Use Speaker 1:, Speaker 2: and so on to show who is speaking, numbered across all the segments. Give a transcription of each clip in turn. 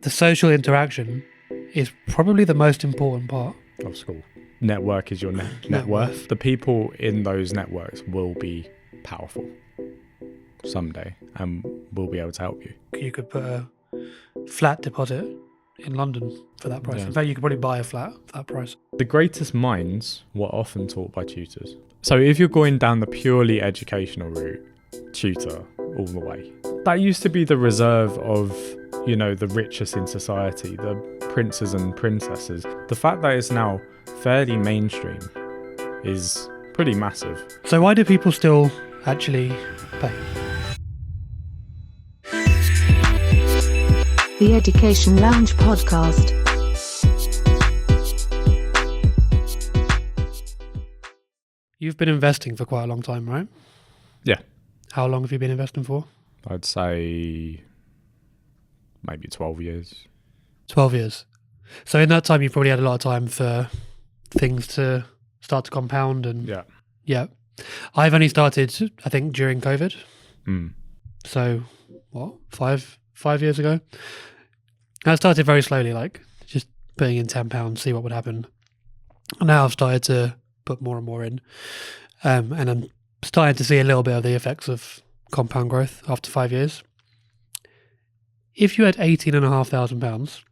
Speaker 1: the social interaction is probably the most important part
Speaker 2: of school. Network is your net worth. The people in those networks will be powerful someday and will be able to help you.
Speaker 1: You could put a flat deposit in London for that price.
Speaker 2: Yeah.
Speaker 1: In fact, you could probably buy a flat for that price.
Speaker 2: The greatest minds were often taught by tutors. So if you're going down the purely educational route, tutor all the way. That used to be the reserve of, the richest in society, the princes and princesses. The fact that it's now fairly mainstream is pretty massive.
Speaker 1: So why do people still actually pay?
Speaker 3: The Education Lounge podcast.
Speaker 1: You've been investing for quite a long time, right?
Speaker 2: Yeah.
Speaker 1: How long have you been investing for?
Speaker 2: I'd say maybe 12 years.
Speaker 1: 12 years. So in that time, you probably had a lot of time for things to start to compound and... Yeah. I've only started, I think, during COVID. So, what, five years ago? I started very slowly, like just putting in £10, see what would happen. And now I've started to put more and more in. And I'm starting to see a little bit of the effects of compound growth after 5 years. If you had £18,500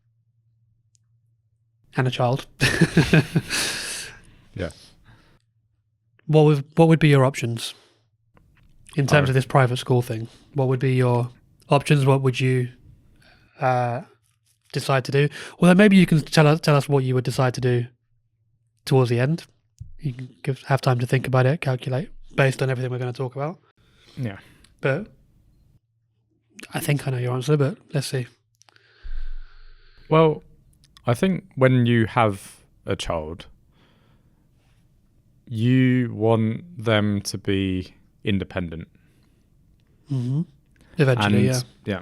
Speaker 1: and a child,
Speaker 2: yeah,
Speaker 1: what would be your options in terms of this private school thing? What would be your options? What would you decide to do? Well, maybe you can tell us what you would decide to do towards the end. You can have time to think about it, calculate based on everything we're going to talk about.
Speaker 2: Yeah.
Speaker 1: But I think I know your answer, but let's see.
Speaker 2: Well, I think when you have a child, you want them to be independent.
Speaker 1: Mm-hmm. Eventually,
Speaker 2: yeah.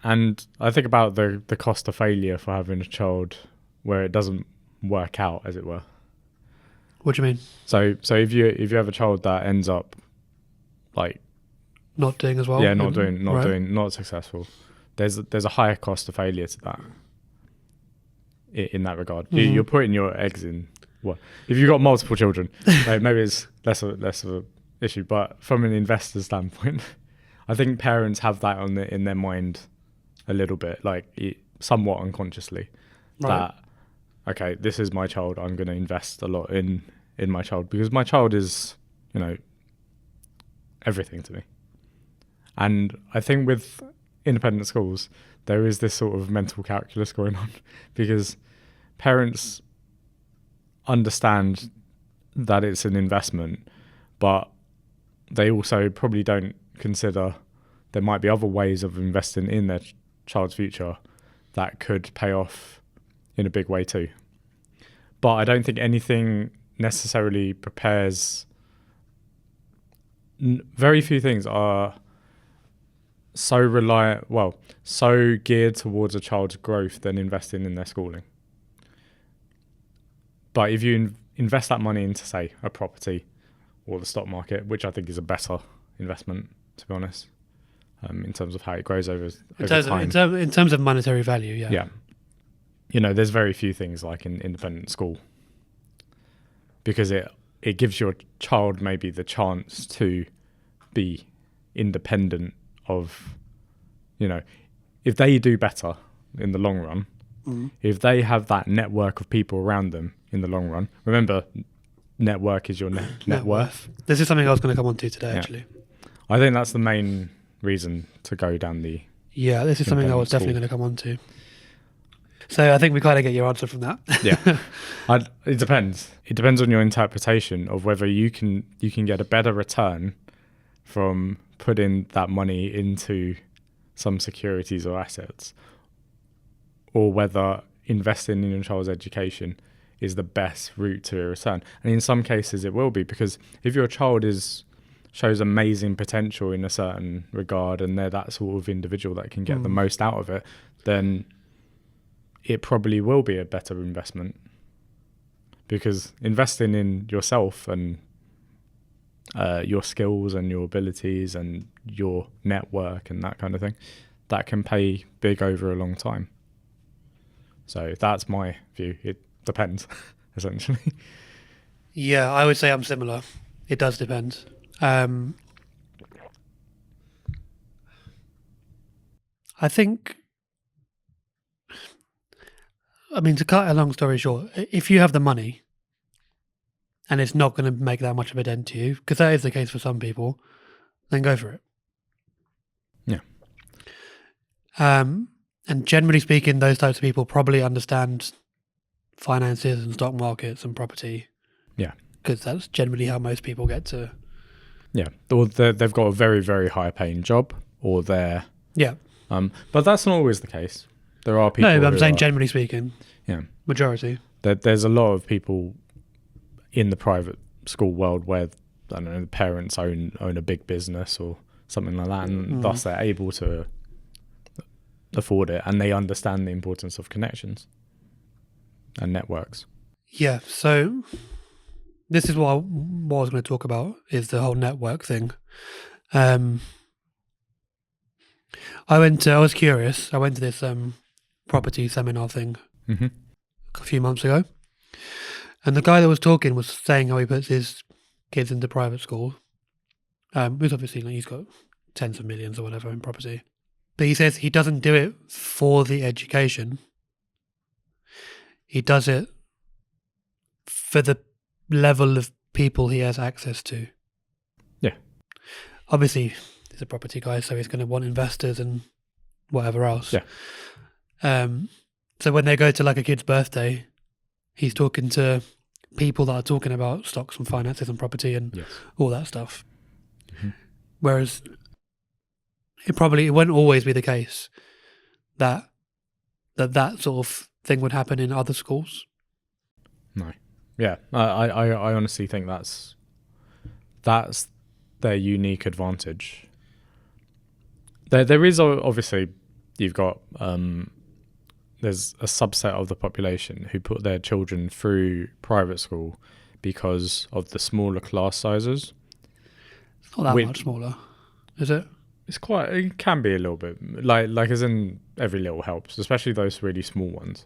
Speaker 2: And I think about the cost of failure for having a child where it doesn't work out, as it were.
Speaker 1: What do you mean?
Speaker 2: So if you have a child that ends up like
Speaker 1: not doing as well,
Speaker 2: not successful, there's a higher cost of failure to that. In that regard, you're putting your eggs in. What if you've got multiple children? Maybe it's less of a issue, but from an investor standpoint, I think parents have that in their mind a little bit, like somewhat unconsciously, that okay, this is my child. I'm going to invest a lot in my child because my child is, everything to me. And I think with independent schools, there is this sort of mental calculus going on because parents understand that it's an investment, but they also probably don't consider there might be other ways of investing in their child's future that could pay off in a big way too. But I don't think anything necessarily prepares. Very few things are so geared towards a child's growth than investing in their schooling. But if you invest that money into, say, a property or the stock market, which I think is a better investment, to be honest, in terms of how it grows over time.
Speaker 1: In terms of monetary value, yeah.
Speaker 2: Yeah. There's very few things like an independent school because it gives your child maybe the chance to be independent of, if they do better in the long run, if they have that network of people around them in the long run. Remember, network is your net worth.
Speaker 1: This is something I was going to come on to today, actually.
Speaker 2: I think that's the main reason to go down the...
Speaker 1: Yeah, this is something I was definitely going to come on to. So I think we kind of get your answer from that.
Speaker 2: Yeah. It depends. It depends on your interpretation of whether you can get a better return from putting that money into some securities or assets, or whether investing in your child's education is the best route to a return. And in some cases it will be, because if your child shows amazing potential in a certain regard and they're that sort of individual that can get the most out of it, then it probably will be a better investment, because investing in yourself and your skills and your abilities and your network and that kind of thing, that can pay big over a long time. So that's my view. It depends, essentially.
Speaker 1: Yeah, I would say I'm similar. It does depend. I think, I mean, to cut a long story short, if you have the money and it's not going to make that much of a dent to you, because that is the case for some people, then go for it.
Speaker 2: Yeah.
Speaker 1: And generally speaking, those types of people probably understand finances and stock markets and property.
Speaker 2: Yeah.
Speaker 1: Because that's generally how most people get to.
Speaker 2: Yeah. Or they've got a very, very high paying job, or they're.
Speaker 1: Yeah.
Speaker 2: But that's not always the case. There are people.
Speaker 1: No, but I'm saying generally speaking.
Speaker 2: Yeah.
Speaker 1: Majority.
Speaker 2: There's a lot of people in the private school world where, I don't know, the parents own a big business or something like that, and thus they're able to afford it, and they understand the importance of connections and networks.
Speaker 1: Yeah, so this is what I was going to talk about, is the whole network thing. I was curious. I went to this property seminar thing a few months ago, and the guy that was talking was saying how he puts his kids into private school. He's obviously, he's got tens of millions or whatever in property, but he says he doesn't do it for the education. He does it for the level of people he has access to.
Speaker 2: Yeah.
Speaker 1: Obviously, he's a property guy, so he's going to want investors and whatever else.
Speaker 2: Yeah.
Speaker 1: So when they go to like a kid's birthday, he's talking to people that are talking about stocks and finances and property and all that stuff. Mm-hmm. Whereas it won't always be the case that sort of thing would happen in other schools.
Speaker 2: No. Yeah. I honestly think that's their unique advantage. There is obviously, you've got there's a subset of the population who put their children through private school because of the smaller class sizes.
Speaker 1: It's not that much smaller, is it?
Speaker 2: It can be a little bit, like as in every little helps, especially those really small ones.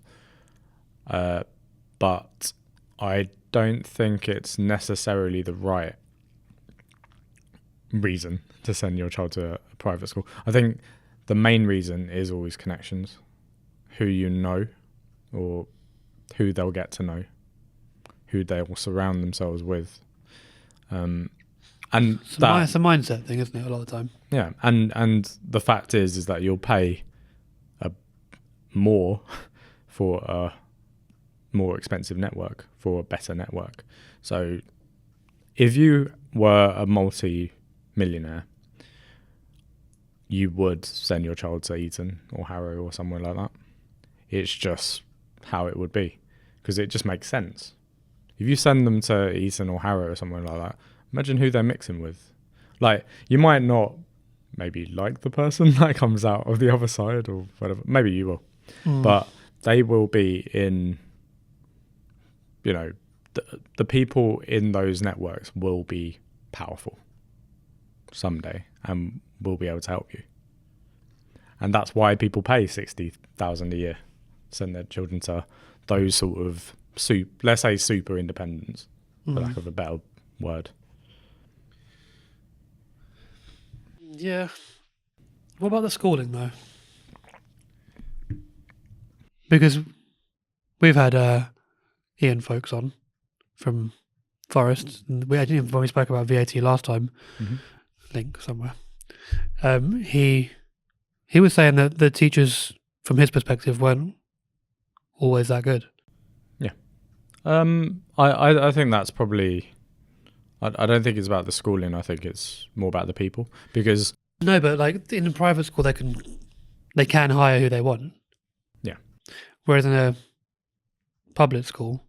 Speaker 2: But I don't think it's necessarily the right reason to send your child to a private school. I think the main reason is always connections, who you know, or who they'll get to know, who they will surround themselves with. And
Speaker 1: it's a mindset thing, isn't it, a lot of the time?
Speaker 2: Yeah, and the fact is that you'll pay more for a more expensive network, for a better network. So if you were a multi-millionaire, you would send your child to Eton or Harrow or somewhere like that. It's just how it would be, because it just makes sense. If you send them to Eton or Harrow or somewhere like that, imagine who they're mixing with. Like, you might not maybe like the person that comes out of the other side or whatever. Maybe you will. But they will be in, the people in those networks will be powerful someday and will be able to help you. And that's why people pay $60,000 a year to send their children to those sort of let's say super independents, for lack of a better word.
Speaker 1: Yeah. What about the schooling though? Because we've had Ian Folks on from Forest, and when we spoke about VAT last time, link somewhere. He was saying that the teachers, from his perspective, weren't always that good.
Speaker 2: Yeah. I think that's probably. I don't think it's about the schooling. I think it's more about the people, because.
Speaker 1: No, but like in a private school, they can hire who they want.
Speaker 2: Yeah.
Speaker 1: Whereas in a public school,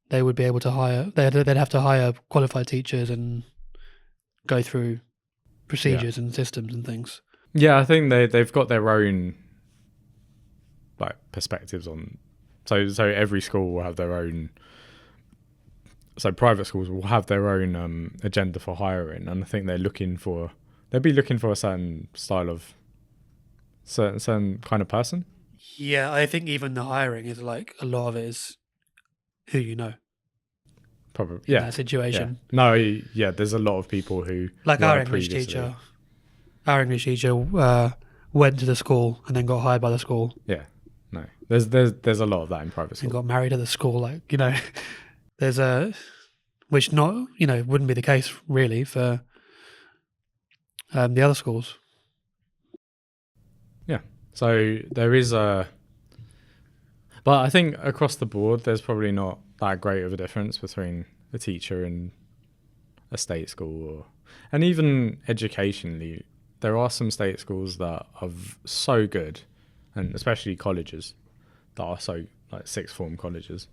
Speaker 1: they would be able to hire. They'd have to hire qualified teachers and go through procedures and systems and things.
Speaker 2: Yeah, I think they've got their own perspectives on. So every school will have their own. So private schools will have their own agenda for hiring, and I think they'll be looking for a certain style of certain kind of person.
Speaker 1: Yeah, I think even the hiring is like a lot of it is who you know.
Speaker 2: Probably,
Speaker 1: in
Speaker 2: yeah.
Speaker 1: that situation.
Speaker 2: Yeah. No, yeah. There's a lot of people who
Speaker 1: Like
Speaker 2: were
Speaker 1: our
Speaker 2: there
Speaker 1: English
Speaker 2: previously.
Speaker 1: teacher. Our English teacher went to the school and then got hired by the school.
Speaker 2: Yeah, no. There's a lot of that in private school.
Speaker 1: And got married at the school. Like, there's which not, wouldn't be the case really for the other schools.
Speaker 2: Yeah. So there is but I think across the board, there's probably not that great of a difference between a teacher in a state school and even educationally. There are some state schools that are so good, and especially colleges that are so like sixth form colleges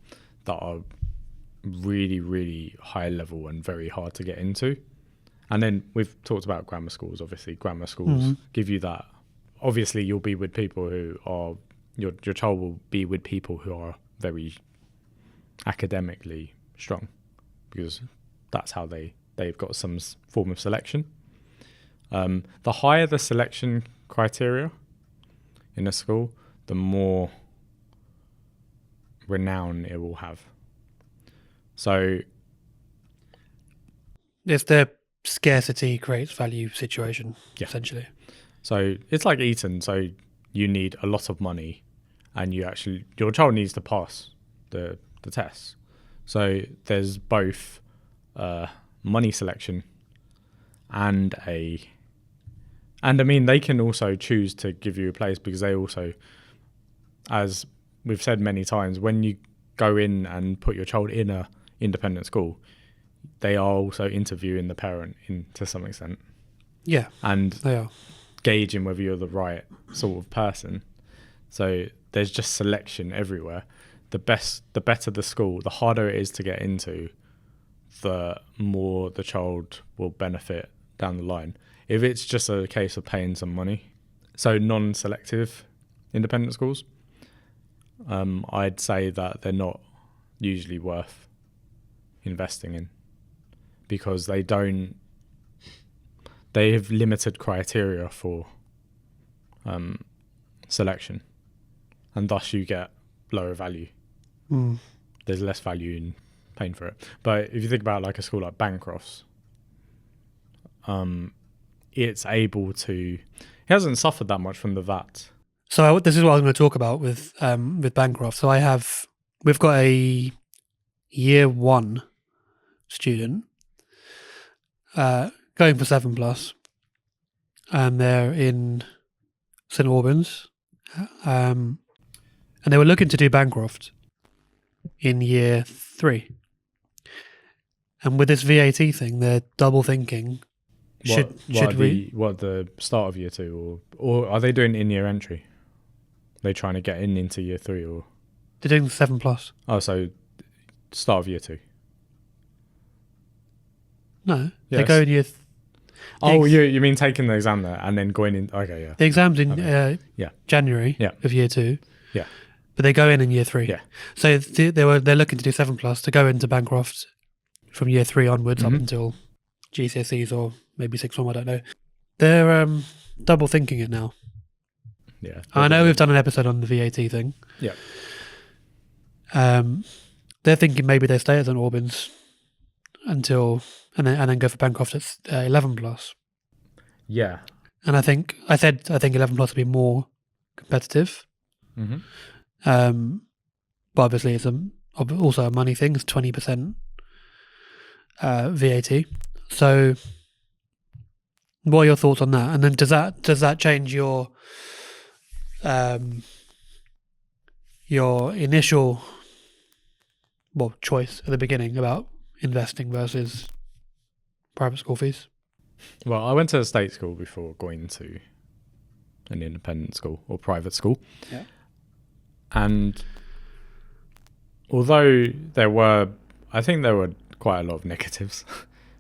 Speaker 2: that are really, really high level and very hard to get into. And then we've talked about grammar schools. Obviously, grammar schools give you that. Obviously, you'll be with people who are your child will be with people who are very academically strong, because that's how they've got some form of selection. The higher the selection criteria in a school, the more renown it will have. So
Speaker 1: If the scarcity creates value situation, essentially.
Speaker 2: So it's like Eton. So you need a lot of money, and your child needs to pass the tests. So there's both money selection and I mean, they can also choose to give you a place, because they also, as we've said many times, when you go in and put your child in a independent school, they are also interviewing the parent to some extent.
Speaker 1: Yeah,
Speaker 2: and
Speaker 1: they are
Speaker 2: gauging whether you're the right sort of person. So there's just selection everywhere. The better the school, the harder it is to get into, the more the child will benefit down the line. If it's just a case of paying some money, so non-selective independent schools, I'd say that they're not usually worth investing in, because they have limited criteria for selection, and thus you get lower value. There's less value in paying for it. But if you think about like a school like Bancroft's, it hasn't suffered that much from the VAT.
Speaker 1: So this is what I was going to talk about with Bancroft. So we've got a year 1 student going for 7+, and they're in St Albans, and they were looking to do Bancroft in year 3. And with this VAT thing, they're double thinking.
Speaker 2: What the start of year 2, or are they doing in-year entry? Are they trying to get into year 3, or
Speaker 1: they're doing 7+?
Speaker 2: Oh, so start of year 2.
Speaker 1: No, they go in year.
Speaker 2: You mean taking the exam there and then going in? Okay, yeah.
Speaker 1: The exam's in January of year 2.
Speaker 2: Yeah,
Speaker 1: but they go in year 3.
Speaker 2: Yeah.
Speaker 1: So they're looking to do 7+ to go into Bancroft from year 3 onwards up until GCSEs or maybe 6th form. I don't know. They're double thinking it now.
Speaker 2: Yeah,
Speaker 1: I know we've done an episode on the VAT thing.
Speaker 2: Yeah.
Speaker 1: They're thinking maybe they stay at St Albans until and then go for Bancroft at 11+.
Speaker 2: Yeah.
Speaker 1: And I think 11+ would be more competitive. But obviously it's also a money thing. It's 20% VAT. So what are your thoughts on that? And then does that change your initial choice at the beginning about investing versus private school fees?
Speaker 2: Well, I went to a state school before going to an independent school or private school.
Speaker 1: Yeah.
Speaker 2: And although there were quite a lot of negatives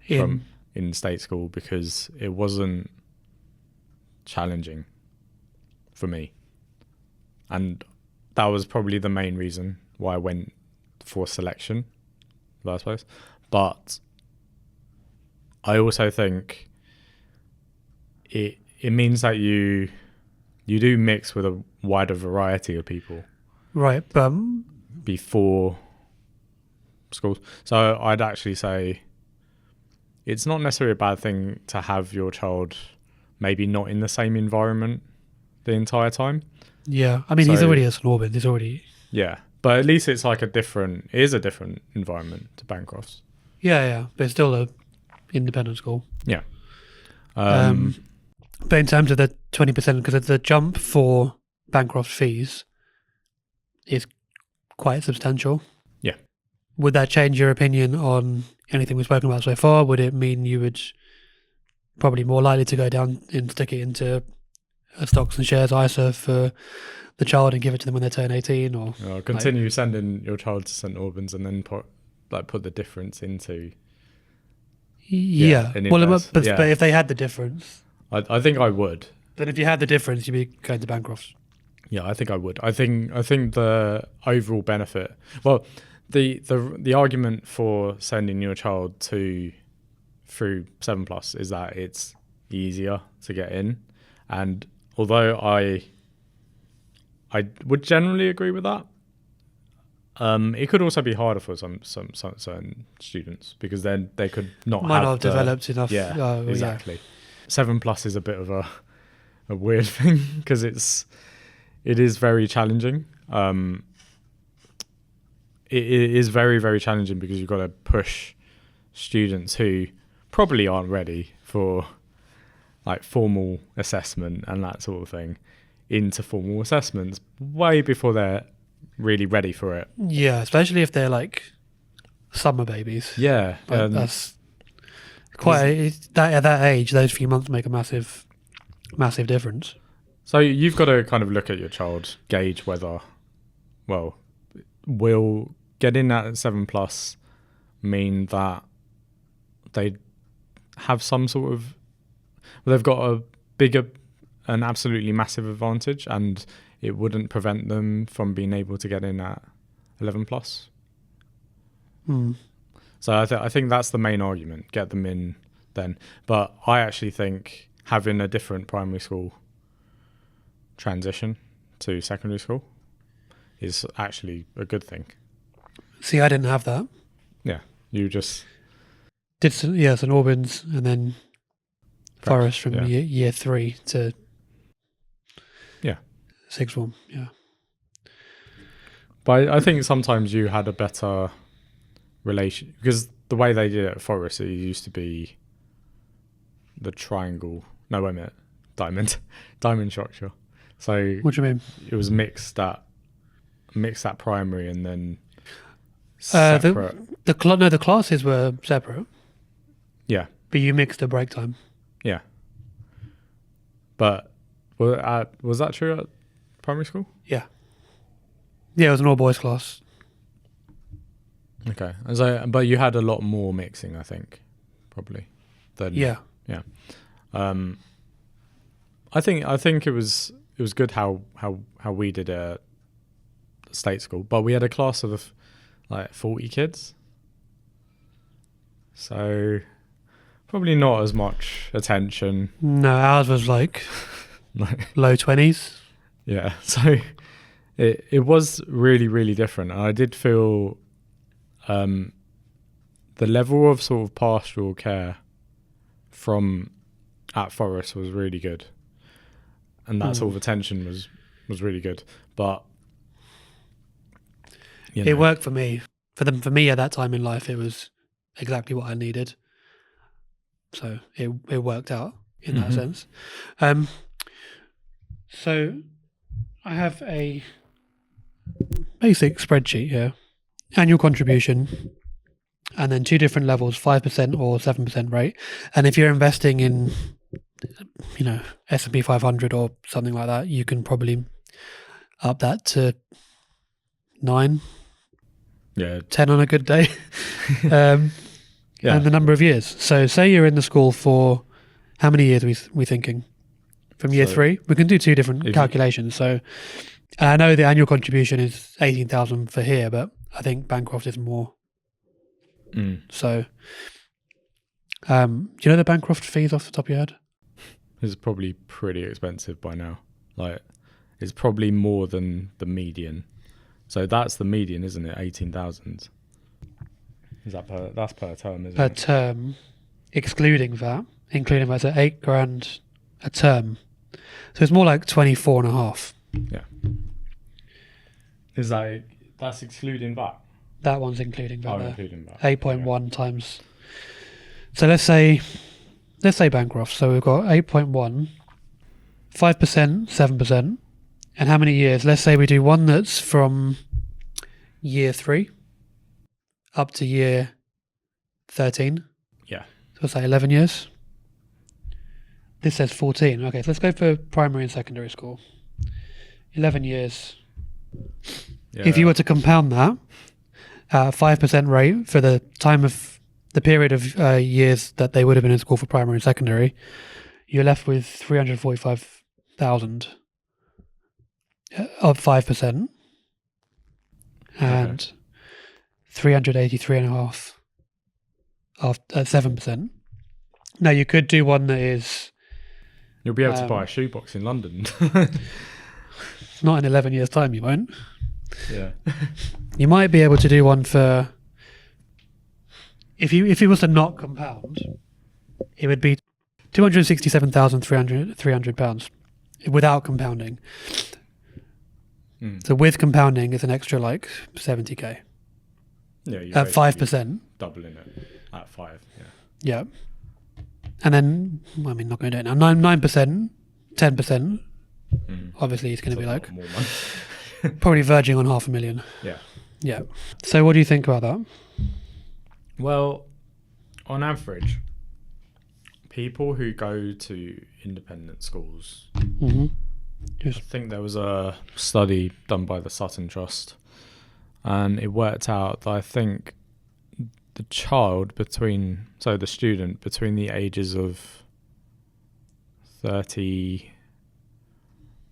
Speaker 2: in state school, because it wasn't challenging for me. And that was probably the main reason why I went for selection, I suppose. But I also think it means that you you do mix with a wider variety of people.
Speaker 1: Right.
Speaker 2: Before schools. So I'd actually say it's not necessarily a bad thing to have your child maybe not in the same environment the entire time.
Speaker 1: Yeah. I mean, he's already at St Albans. He's already...
Speaker 2: Yeah. But at least it's like it is a different environment to Bancroft's.
Speaker 1: Yeah. But it's still a independent school.
Speaker 2: Yeah.
Speaker 1: But in terms of the 20%, because the jump for Bancroft fees is quite substantial.
Speaker 2: Yeah.
Speaker 1: Would that change your opinion on anything we've spoken about so far? Would it mean you would probably more likely to go down and stick it into a stocks and shares ISA for the child and give it to them when they turn 18? Or
Speaker 2: continue sending your child to St Albans and then put the difference into...
Speaker 1: Yeah. But if they had the difference...
Speaker 2: I think I would.
Speaker 1: Then if you had the difference, you'd be going to Bancroft. Yeah,
Speaker 2: I think I would. I think the overall benefit... Well, the argument for sending your child through 7+ is that it's easier to get in. And although I would generally agree with that, it could also be harder for some certain students because then they could might not have
Speaker 1: developed enough.
Speaker 2: Yeah, exactly. Yeah. 7+ is a bit of a weird thing because it is very challenging. It is very, very challenging because you've got to push students who probably aren't ready for like formal assessment and that sort of thing into formal assessments way before they're really ready for it.
Speaker 1: Yeah, especially if they're like summer babies.
Speaker 2: Yeah.
Speaker 1: That's quite at that age, those few months make a massive difference.
Speaker 2: So you've got to kind of look at your child, gauge whether, will getting at 7+ mean that they have some sort of, they've got an absolutely massive advantage and it wouldn't prevent them from being able to get in at 11+. So I think that's the main argument, get them in then. But I actually think having a different primary school transition to secondary school is actually a good thing.
Speaker 1: See, I didn't have that.
Speaker 2: Yeah, you just...
Speaker 1: Did St Albans and then Forest from year 3 to sixth form. Yeah.
Speaker 2: But I think sometimes you had a better relation because the way they did it at Forest, it used to be the triangle. No, wait a minute, diamond structure. So
Speaker 1: what do you mean?
Speaker 2: It was mixed that primary and then separate.
Speaker 1: The classes were separate.
Speaker 2: Yeah,
Speaker 1: but you mixed the break time.
Speaker 2: Yeah, but was that true at primary school?
Speaker 1: Yeah, it was an all boys class.
Speaker 2: Okay, but you had a lot more mixing, I think, probably. Yeah. I think it was good how we did a state school, but we had a class of like 40 kids, so probably not as much attention.
Speaker 1: No, ours was like low 20s.
Speaker 2: Yeah, so it was really, really different, and I did feel the level of sort of pastoral care from at Forest was really good, and that sort of attention was really good. But
Speaker 1: it worked for me. For me at that time in life, it was exactly what I needed. So it worked out in that sense. So I have a basic spreadsheet here. Annual contribution, and then 2 different levels, 5% or 7% rate. And if you're investing in, S&P 500 or something like that, you can probably up that to 9, 10 on a good day. And the number of years. So say you're in the school for how many years are we thinking? From year 3? We can do 2 different calculations. So I know the annual contribution is 18,000 for here, but I think Bancroft is more. So, do you know the Bancroft fees off the top of your head?
Speaker 2: It's probably pretty expensive by now. Like, it's probably more than the median. So that's the median, isn't it? 18,000. Is that that's per term, isn't it?
Speaker 1: Per term, excluding that, including that, so £8,000 a term. So it's more like 24 and a half.
Speaker 2: Yeah. That's excluding that?
Speaker 1: That one's including that.
Speaker 2: Including that.
Speaker 1: 8.1 times. So let's say Bancroft. So we've got 8.1, 5%, 7. And how many years? Let's say we do one that's from year 3 up to year 13.
Speaker 2: Yeah.
Speaker 1: So let's say 11 years. This says 14. Okay, so let's go for primary and secondary school. 11 years.
Speaker 2: Yeah.
Speaker 1: If you were to compound that at a 5% rate for the time of the period of years that they would have been in school for primary and secondary, you're left with 345,000 of 5% and 383.5 of 7%. Now you could do one that is.
Speaker 2: You'll be able to buy a shoebox in London.
Speaker 1: Not in 11 years' time, you won't.
Speaker 2: Yeah.
Speaker 1: You might be able to do one for. If it was to not compound, it would be £267,300 without compounding. So with compounding, it's an extra like 70k.
Speaker 2: Yeah,
Speaker 1: at 5%.
Speaker 2: Doubling it at 5. Yeah.
Speaker 1: Yeah. And then, I mean, not going to do it now. 9%, 10%. Obviously, it's going to be like
Speaker 2: more money.
Speaker 1: probably verging on 500,000.
Speaker 2: Yeah.
Speaker 1: Yeah. So, what do you think about that?
Speaker 2: Well, on average, people who go to independent schools, I think there was a study done by the Sutton Trust, and it worked out that I think the student between the ages of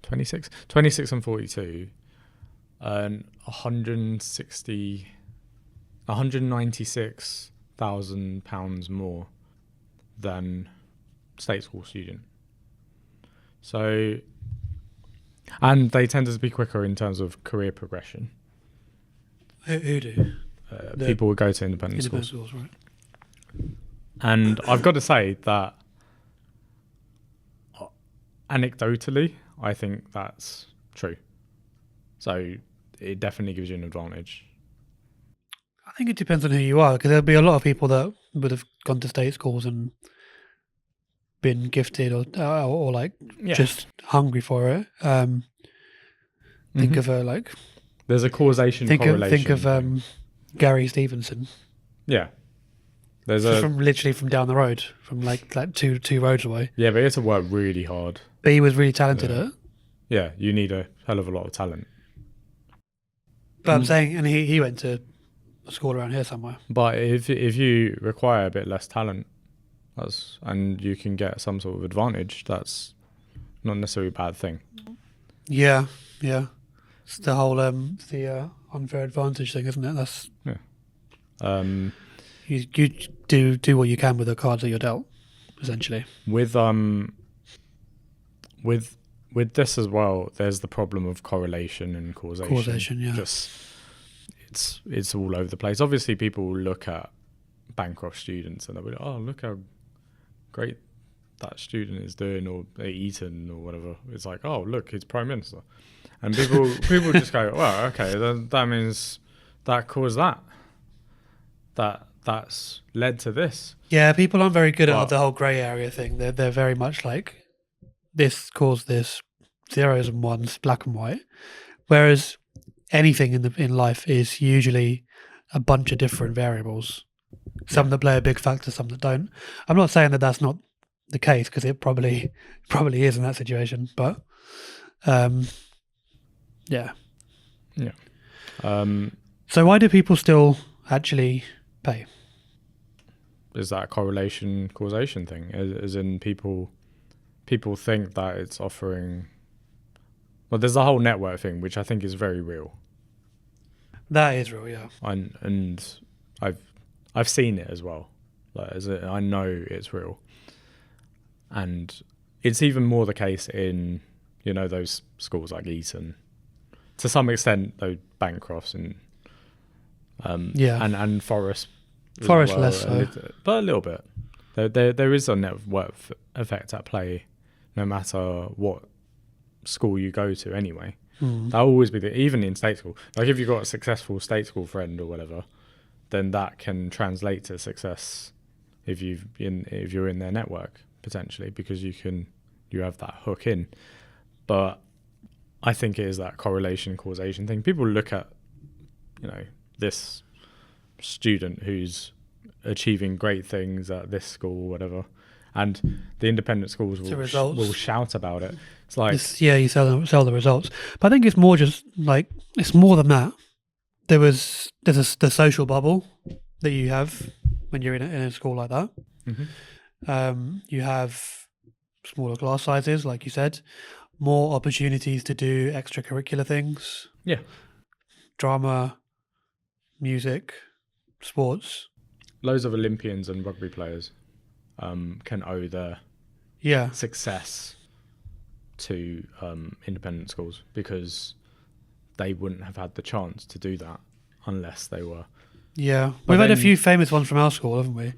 Speaker 2: 26 and 42 earn £196,000 more than state school student. So, and they tend to be quicker in terms of career progression.
Speaker 1: Who do?
Speaker 2: People would go to independent schools.
Speaker 1: Right.
Speaker 2: And I've got to say that anecdotally, I think that's true. So it definitely gives you an advantage.
Speaker 1: I think it depends on who you are, because there'll be a lot of people that would have gone to state schools and been gifted or like just hungry for it. Think of like.
Speaker 2: There's a causation correlation.
Speaker 1: Think of Gary Stevenson.
Speaker 2: Yeah.
Speaker 1: Literally from down the road, from like two roads away.
Speaker 2: Yeah, but he had to work really hard.
Speaker 1: But he was really talented at it.
Speaker 2: Yeah, you need a hell of a lot of talent.
Speaker 1: But I'm saying, and he went to a school around here somewhere.
Speaker 2: But if you require a bit less talent, and you can get some sort of advantage, that's not necessarily a bad thing.
Speaker 1: Yeah. It's the whole the unfair advantage thing, isn't it? That's you do what you can with the cards that you're dealt, essentially. With
Speaker 2: this as well, there's the problem of correlation and causation.
Speaker 1: Causation, yeah.
Speaker 2: Just it's all over the place. Obviously, people will look at Bancroft students and they'll be like, "Oh, look how great that student is doing," or at Eton or whatever. It's like, "Oh, look, he's Prime Minister," and people just go, "Well, okay, then that means that caused that's led to this."
Speaker 1: Yeah, people aren't very good at the whole grey area thing. They're very much like, this caused this, zeros and ones, black and white. Whereas anything in life is usually a bunch of different variables. Some that play a big factor, some that don't. I'm not saying that that's not the case, because it probably is in that situation. But yeah. So why do people still actually pay?
Speaker 2: Is that a correlation causation thing? As in people think that it's offering. Well, there's the whole network thing, which I think is very real.
Speaker 1: That is real, yeah.
Speaker 2: And I've seen it as well. Like, I know it's real, and it's even more the case in you know, those schools like Eton, to some extent, though, Bancrofts and and Forest as
Speaker 1: Forest
Speaker 2: well,
Speaker 1: less so.
Speaker 2: but a little bit. There is a network effect at play, no matter what school you go to. Anyway, that'll always be even in state school. Like if you've got a successful state school friend or whatever, then that can translate to success if you're in their network potentially, because you have that hook in. But I think it is that correlation causation thing. People look at, you know, this student who's achieving great things at this school or whatever, and the independent schools will shout about it. It's like
Speaker 1: you sell the results, but I think it's more just like it's more than that. There's the social bubble that you have when you're in a school like that. You have smaller class sizes, like you said, more opportunities to do extracurricular things.
Speaker 2: Yeah,
Speaker 1: drama, music, sports.
Speaker 2: Loads of Olympians and rugby players can owe their success to independent schools, because they wouldn't have had the chance to do that unless they were.
Speaker 1: Yeah, we've had a few famous ones from our school, haven't we?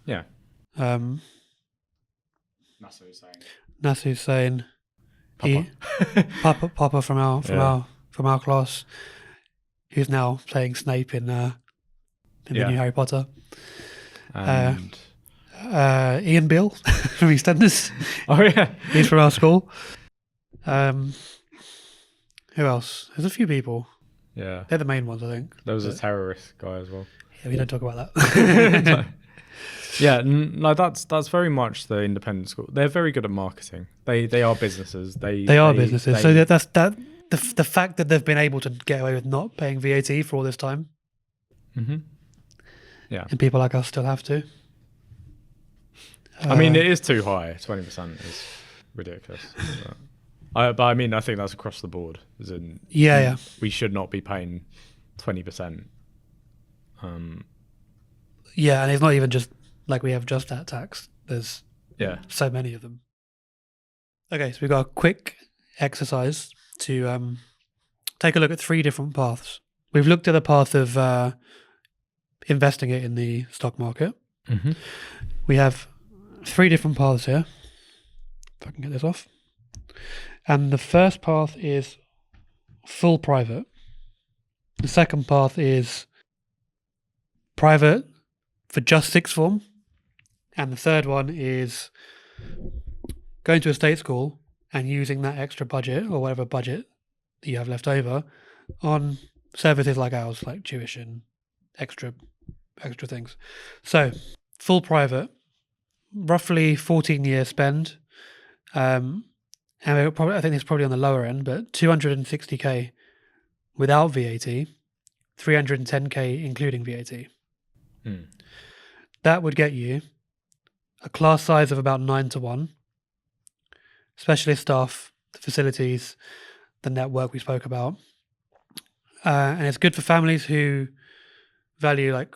Speaker 2: Yeah.
Speaker 1: Nasser Hussain,
Speaker 2: Papa.
Speaker 1: Papa from our class, who's now playing Snape in the new Harry Potter.
Speaker 2: And
Speaker 1: Ian Beale from EastEnders.
Speaker 2: Oh yeah,
Speaker 1: he's from our school. Who else? There's a few people.
Speaker 2: Yeah,
Speaker 1: they're the main ones, I think.
Speaker 2: There was a terrorist guy as well.
Speaker 1: Yeah, we don't talk about that.
Speaker 2: No. Yeah, no, that's very much the independent school. They're very good at marketing. They are businesses. They are businesses.
Speaker 1: So that's the fact that they've been able to get away with not paying VAT for all this time.
Speaker 2: Yeah,
Speaker 1: and people like us still have to.
Speaker 2: I mean, it is too high. 20% is ridiculous. But I mean, I think that's across the board. As in, we should not be paying 20%.
Speaker 1: Yeah, and it's not even just like we have just that tax. There's so many of them. Okay, so we've got a quick exercise to take a look at 3 different paths. We've looked at the path of investing it in the stock market. We have 3 different paths here. If I can get this off. And the first path is full private. The second path is private for just 6th form. And the third one is going to a state school and using that extra budget or whatever budget that you have left over on services like ours, like tuition, extra things. So full private, roughly 14 year spend. And I think it's probably on the lower end, but 260k without VAT, 310k including VAT. That would get you a class size of about 9:1, specialist staff, the facilities, the network we spoke about. And it's good for families who value like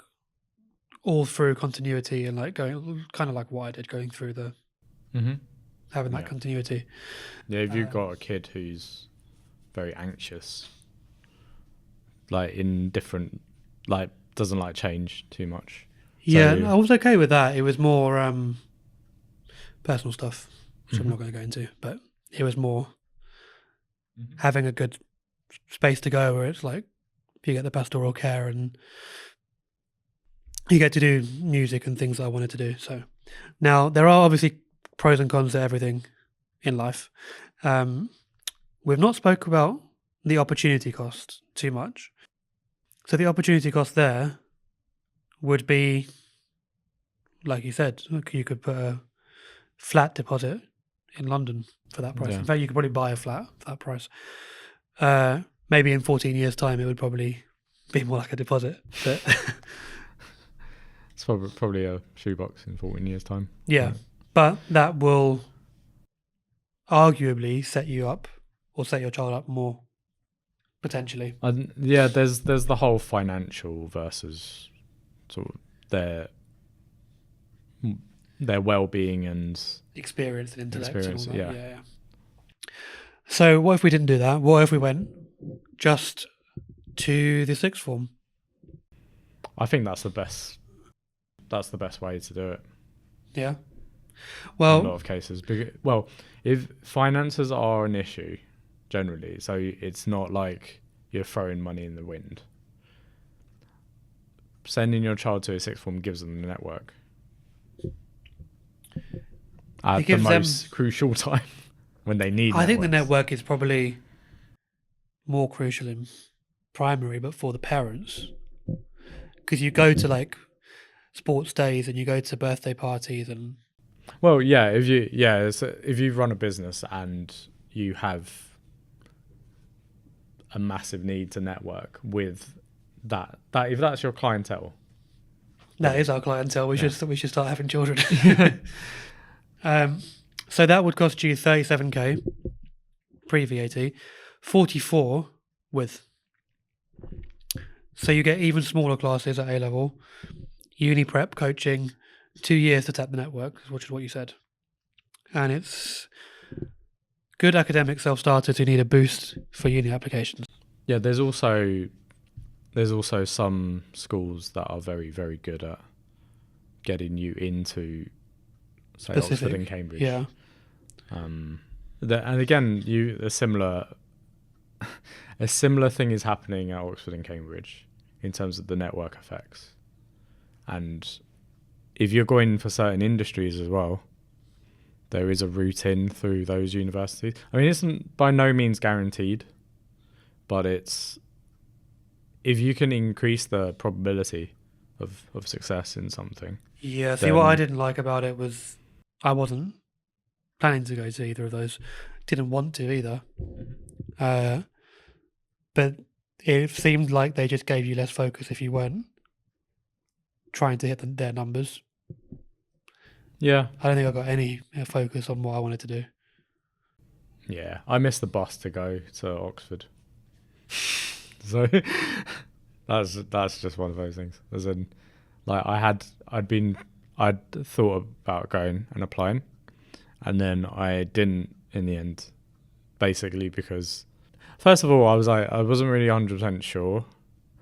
Speaker 1: all through continuity and like going kind of like what I did, going through the having that continuity.
Speaker 2: Yeah, if you've got a kid who's very anxious, like in different, like doesn't like change too much.
Speaker 1: Yeah, I was okay with that. It was more personal stuff, which I'm not going to go into, but it was more having a good space to go where it's like you get the pastoral care and you get to do music and things that I wanted to do. So now there are obviously pros and cons to everything in life. We've not spoke about the opportunity cost too much. So the opportunity cost there would be, like you said, you could put a flat deposit in London for that price.
Speaker 2: Yeah.
Speaker 1: In fact, you could probably buy a flat for that price. Maybe in 14 years' time, it would probably be more like a deposit. But
Speaker 2: it's probably a shoebox in 14 years' time.
Speaker 1: Yeah, but that will arguably set you up or set your child up more, potentially.
Speaker 2: Yeah, there's the whole financial versus sort of their well-being and
Speaker 1: experience and intellect. And all that. Yeah. So what if we didn't do that? What if we went just to the sixth form?
Speaker 2: I think that's the best. That's the best way to do it.
Speaker 1: Yeah.
Speaker 2: In
Speaker 1: Well,
Speaker 2: a lot of cases. Well, if finances are an issue, generally, so it's not like you're throwing money in the wind. Sending your child to a sixth form gives them the network at the most crucial time when they need.
Speaker 1: I think the network is probably more crucial in primary, but for the parents, because you go to like sports days and you go to birthday parties and.
Speaker 2: Well, yeah, if you run a business and you have a massive need to network with that if that's your clientele,
Speaker 1: that is our clientele. We should start having children. So that would cost you 37k pre-VAT, 44 with. So you get even smaller classes at A level, uni prep, coaching, 2 years to tap the network, which is what you said, and it's good academic self-starters who need a boost for uni applications.
Speaker 2: Yeah, there's also some schools that are very, very good at getting you into, say,
Speaker 1: Specific.
Speaker 2: Oxford and Cambridge.
Speaker 1: Yeah.
Speaker 2: And again, a similar thing is happening at Oxford and Cambridge in terms of the network effects. And if you're going for certain industries as well, there is a route in through those universities. I mean, it's by no means guaranteed, but it's, if you can increase the probability of success in something.
Speaker 1: Yeah, see, what I didn't like about it was I wasn't planning to go to either of those. Didn't want to either. But it seemed like they just gave you less focus if you weren't trying to hit their numbers.
Speaker 2: Yeah.
Speaker 1: I don't think I got any focus on what I wanted to do.
Speaker 2: Yeah, I missed the bus to go to Oxford. So that's just one of those things. As in, like I'd thought about going and applying, and then I didn't in the end, basically because first of all I wasn't really 100% sure.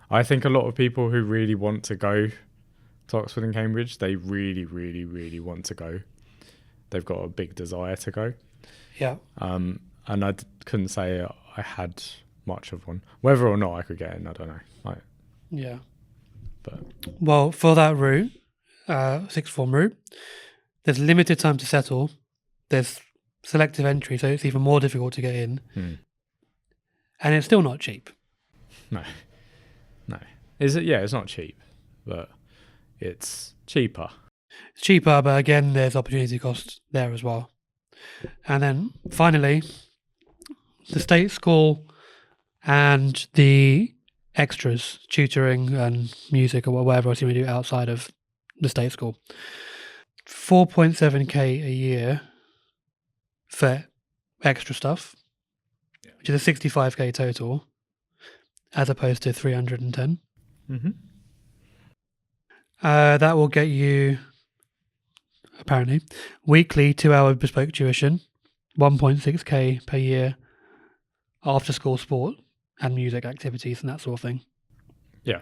Speaker 2: I think a lot of people who really want to go to Oxford and Cambridge, they really, really, really want to go. They've got a big desire to go.
Speaker 1: Yeah.
Speaker 2: And I couldn't say I had much of one. Whether or not I could get in, I don't know.
Speaker 1: Yeah.
Speaker 2: But
Speaker 1: well, for that route, sixth form route, there's limited time to settle. There's selective entry, so it's even more difficult to get in. And it's still not cheap.
Speaker 2: No. Is it? Yeah, it's not cheap, but it's cheaper.
Speaker 1: It's cheaper, but again, there's opportunity cost there as well. And then finally, the state school and the extras, tutoring and music or whatever else you may do outside of the state school. 4.7k a year for extra stuff, which is a 65k total, as opposed to 310. That will get you, apparently, weekly 2-hour bespoke tuition, 1.6k per year, after school sport and music activities and that sort of thing.
Speaker 2: Yeah.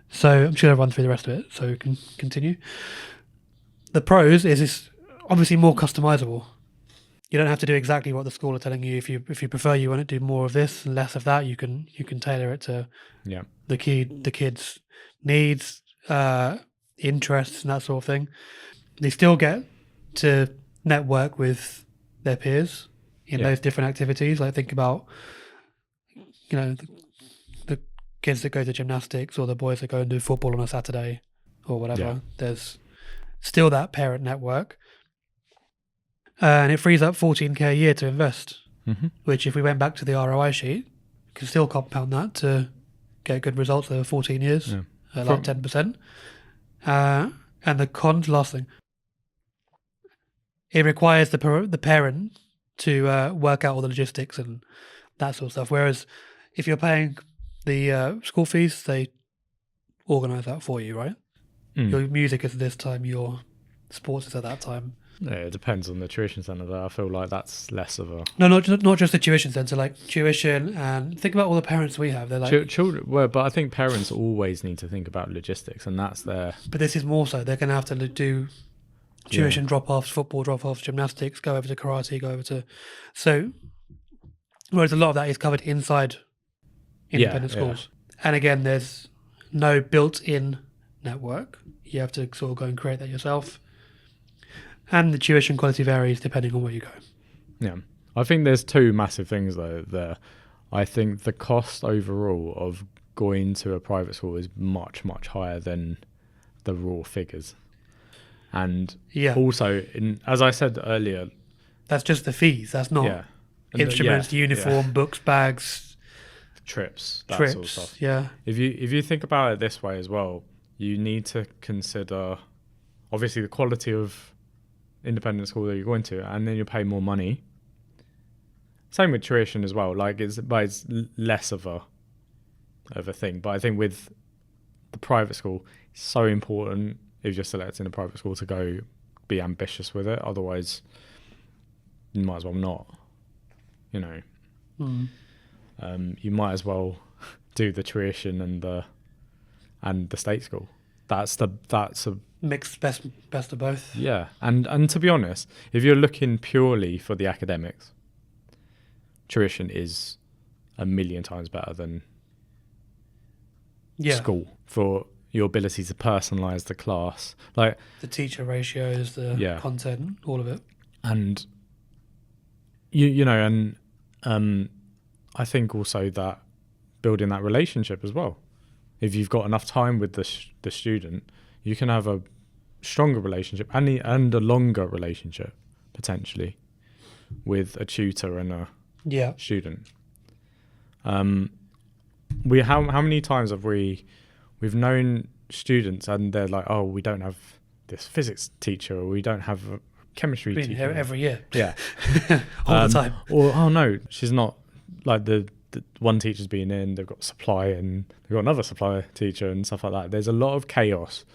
Speaker 1: So I'm just going to run through the rest of it so we can continue. The pros is it's obviously more customizable. You don't have to do exactly what the school are telling you. If you prefer, you want to do more of this and less of that, you can tailor it to the kids' needs, interests and that sort of thing. They still get to network with their peers in those different activities. Like think about, the kids that go to gymnastics or the boys that go and do football on a Saturday or whatever.
Speaker 2: Yeah.
Speaker 1: There's still that parent network. And it frees up 14k a year to invest, which if we went back to the ROI sheet, can still compound that to get good results over 14 years, like 10%. And the cons, last thing, it requires the parent to work out all the logistics and that sort of stuff. Whereas if you're paying the school fees, they organise that for you, right? Your music is at this time, your sports is at that time.
Speaker 2: Yeah, it depends on the tuition centre though. I feel like that's less of a...
Speaker 1: No, not just the tuition centre, like tuition, and think about all the parents we have. They're like...
Speaker 2: Children, well, but I think parents always need to think about logistics, and that's their...
Speaker 1: But this is more so. They're going to have to do tuition drop-offs, football drop-offs, gymnastics, go over to karate, go over to... So, whereas a lot of that is covered inside independent schools. And again, there's no built-in network. You have to sort of go and create that yourself. And the tuition quality varies depending on where you go.
Speaker 2: Yeah. I think there's two massive things though there. I think the cost overall of going to a private school is much, much higher than the raw figures. And also, as I said earlier...
Speaker 1: That's just the fees. That's not instruments, uniform, books, bags...
Speaker 2: Trips, that sort of stuff.
Speaker 1: Yeah.
Speaker 2: If you think about it this way as well, you need to consider, obviously, the quality of independent school that you're going to, and then you pay more money. Same with tuition as well. Like it's less of a thing. But I think with the private school, it's so important if you're selecting a private school to go be ambitious with it. Otherwise, you might as well not. You know, you might as well do the tuition and the state school. That's a
Speaker 1: mixed best of both.
Speaker 2: Yeah, and to be honest, if you're looking purely for the academics, tuition is a million times better than school for your ability to personalize the class, like
Speaker 1: the teacher ratios, the content, all of it.
Speaker 2: And you know, and I think also that building that relationship as well. If you've got enough time with the student, you can have a stronger relationship and a longer relationship potentially with a tutor and a student. How many times have we've known students and they're like, oh, we don't have this physics teacher, or we don't have a chemistry teacher.
Speaker 1: Here every year.
Speaker 2: Yeah.
Speaker 1: All the time.
Speaker 2: Or, oh no, she's not, like the one teacher's been in, they've got supply and they've got another supply teacher and stuff like that. There's a lot of chaos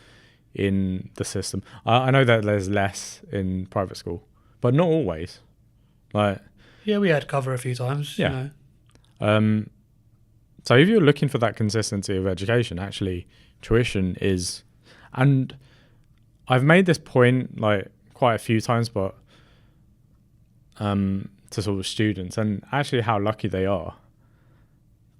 Speaker 2: in the system. I know that there's less in private school, but not always. Like,
Speaker 1: yeah, we had cover a few times.
Speaker 2: Yeah.
Speaker 1: You know.
Speaker 2: So if you're looking for that consistency of education, actually tuition is, and I've made this point like quite a few times, but to sort of students, and actually how lucky they are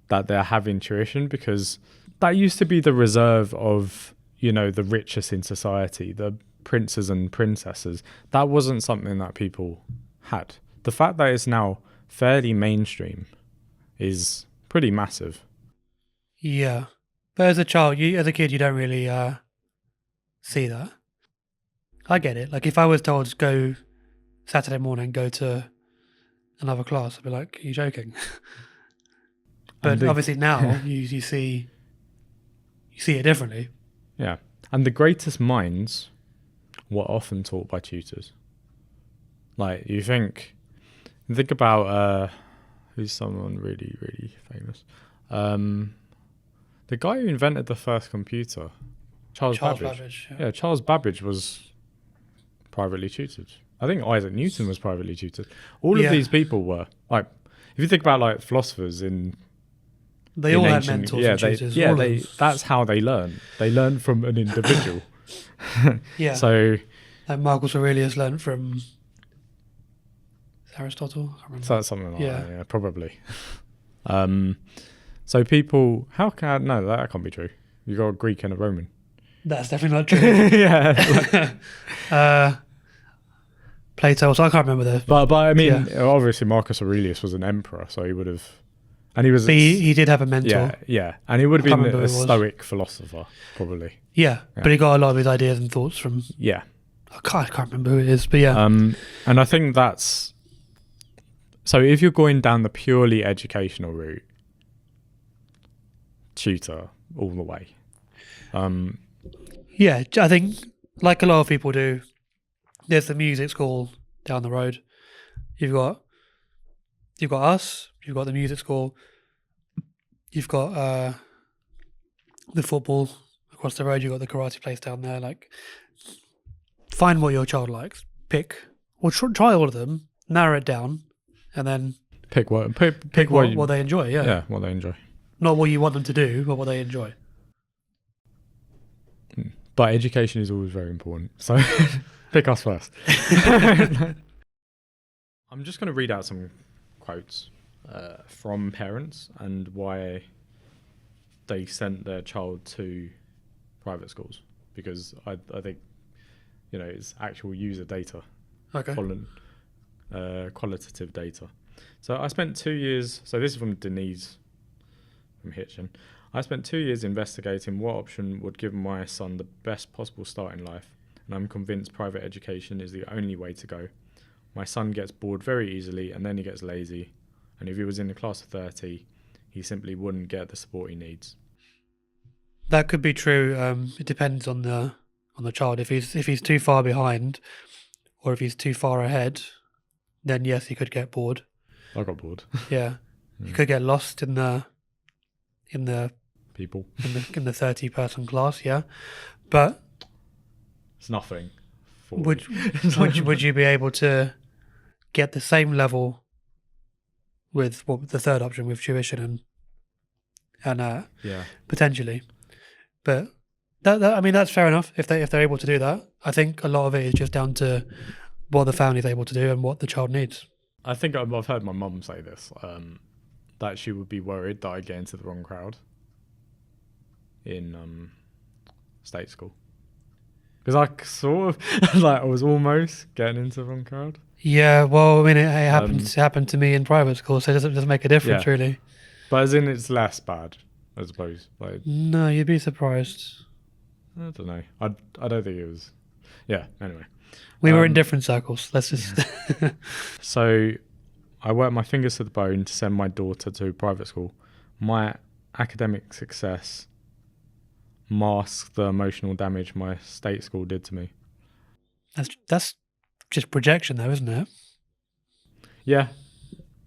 Speaker 2: that they're having tuition, because that used to be the reserve of, you know, the richest in society, the princes and princesses. That wasn't something that people had. The fact that it's now fairly mainstream is pretty massive.
Speaker 1: Yeah. But as a child, as a kid, you don't really see that. I get it. Like if I was told to go Saturday morning, go to another class, I'd be like, are you joking? But obviously now you see it differently.
Speaker 2: Yeah. And the greatest minds were often taught by tutors. Like you think about who's someone really, really famous. The guy who invented the first computer, Charles Babbage. Yeah, Charles Babbage was privately tutored. I think Isaac Newton was privately tutored. All of these people were, like, if you think about like philosophers
Speaker 1: they all had mentors and tutors.
Speaker 2: That's how they learn. They learn from an individual.
Speaker 1: Yeah.
Speaker 2: So,
Speaker 1: like Marcus Aurelius learned from Aristotle. I remember.
Speaker 2: So that's something like that. Yeah, probably. So people, that can't be true. You got a Greek and a Roman.
Speaker 1: That's definitely not true.
Speaker 2: Yeah.
Speaker 1: Plato. So I can't remember the.
Speaker 2: But I mean, obviously Marcus Aurelius was an emperor, so he would have. And he was.
Speaker 1: He did have a mentor.
Speaker 2: Yeah, and he would have been a Stoic philosopher, probably.
Speaker 1: Yeah, but he got a lot of his ideas and thoughts from.
Speaker 2: Yeah.
Speaker 1: I can't remember who it is, but yeah.
Speaker 2: And I think that's. So if you're going down the purely educational route, tutor all the way.
Speaker 1: Yeah, I think like a lot of people do, there's the music school down the road. You've got us. You've got the music school. You've got the football across the road. You've got the karate place down there. Like, find what your child likes. try all of them, narrow it down, and then
Speaker 2: pick what
Speaker 1: they enjoy.
Speaker 2: Yeah, what they enjoy.
Speaker 1: Not what you want them to do, but what they enjoy.
Speaker 2: But education is always very important. So pick us first. I'm just going to read out some quotes from parents and why they sent their child to private schools, because I think, it's actual user data.
Speaker 1: Okay.
Speaker 2: Qualitative data. So I spent 2 years, so this is from Denise from Hitchin. I spent 2 years investigating what option would give my son the best possible start in life, and I'm convinced private education is the only way to go. My son gets bored very easily, and then he gets lazy, and if he was in a class of 30, he simply wouldn't get the support he needs.
Speaker 1: That could be true. It depends on the child. If he's too far behind, or if he's too far ahead, then yes, he could get bored.
Speaker 2: I got bored.
Speaker 1: Yeah, he could get lost in the
Speaker 2: people
Speaker 1: in the 30-person class. Yeah, but
Speaker 2: it's nothing.
Speaker 1: Would you be able to get the same level with the third option with tuition and potentially? But that's fair enough if they're able to do that. I think a lot of it is just down to what the family is able to do and what the child needs.
Speaker 2: I think I've heard my mum say this, that she would be worried that I get into the wrong crowd in state school. Because I sort of, I was almost getting into the wrong crowd.
Speaker 1: Yeah, well, it happened to me in private school, so it doesn't make a difference, really.
Speaker 2: But as in, it's less bad, I suppose.
Speaker 1: No, you'd be surprised.
Speaker 2: I don't know. I don't think it was. Yeah, anyway.
Speaker 1: We were in different circles. Let's just...
Speaker 2: So I worked my fingers to the bone to send my daughter to private school. My academic success masked the emotional damage my state school did to me.
Speaker 1: That's just projection, though, isn't it?
Speaker 2: Yeah,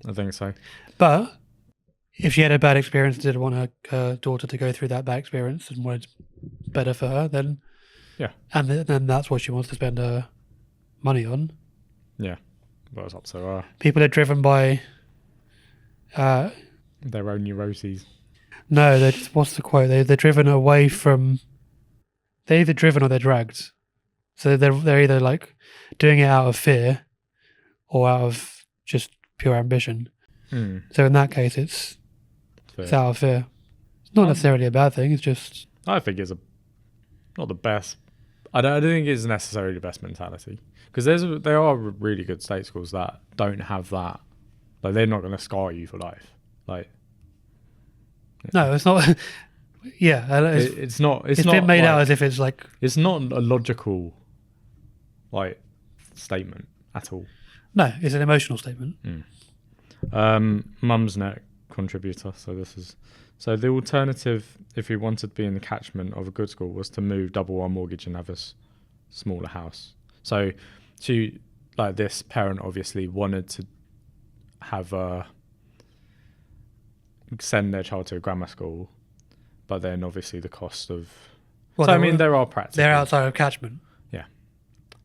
Speaker 2: I think so.
Speaker 1: But if she had a bad experience and didn't want her daughter to go through that bad experience and wanted better for her, then and then that's what she wants to spend her money on.
Speaker 2: Yeah, well, it's up to her.
Speaker 1: People are driven by
Speaker 2: their own neuroses.
Speaker 1: No, what's the quote? They're driven away from. They're either driven or they're dragged. So they're either like doing it out of fear, or out of just pure ambition. So in that case, it's out of fear. It's not necessarily a bad thing. It's just.
Speaker 2: I think it's not the best. I don't think it's necessarily the best mentality, because there are really good state schools that don't have that. Like, they're not going to scar you for life. Like.
Speaker 1: No, it's not.
Speaker 2: It's not.
Speaker 1: It's been made out as if it's like.
Speaker 2: It's not a logical, statement at all.
Speaker 1: No, it's an emotional statement.
Speaker 2: Mum's Net contributor. So the alternative, if we wanted to be in the catchment of a good school, was to move, double our mortgage, and have a smaller house. So this parent obviously wanted to have send their child to a grammar school, but then obviously the cost of. Well, there are practical.
Speaker 1: They're outside of catchment.
Speaker 2: Yeah.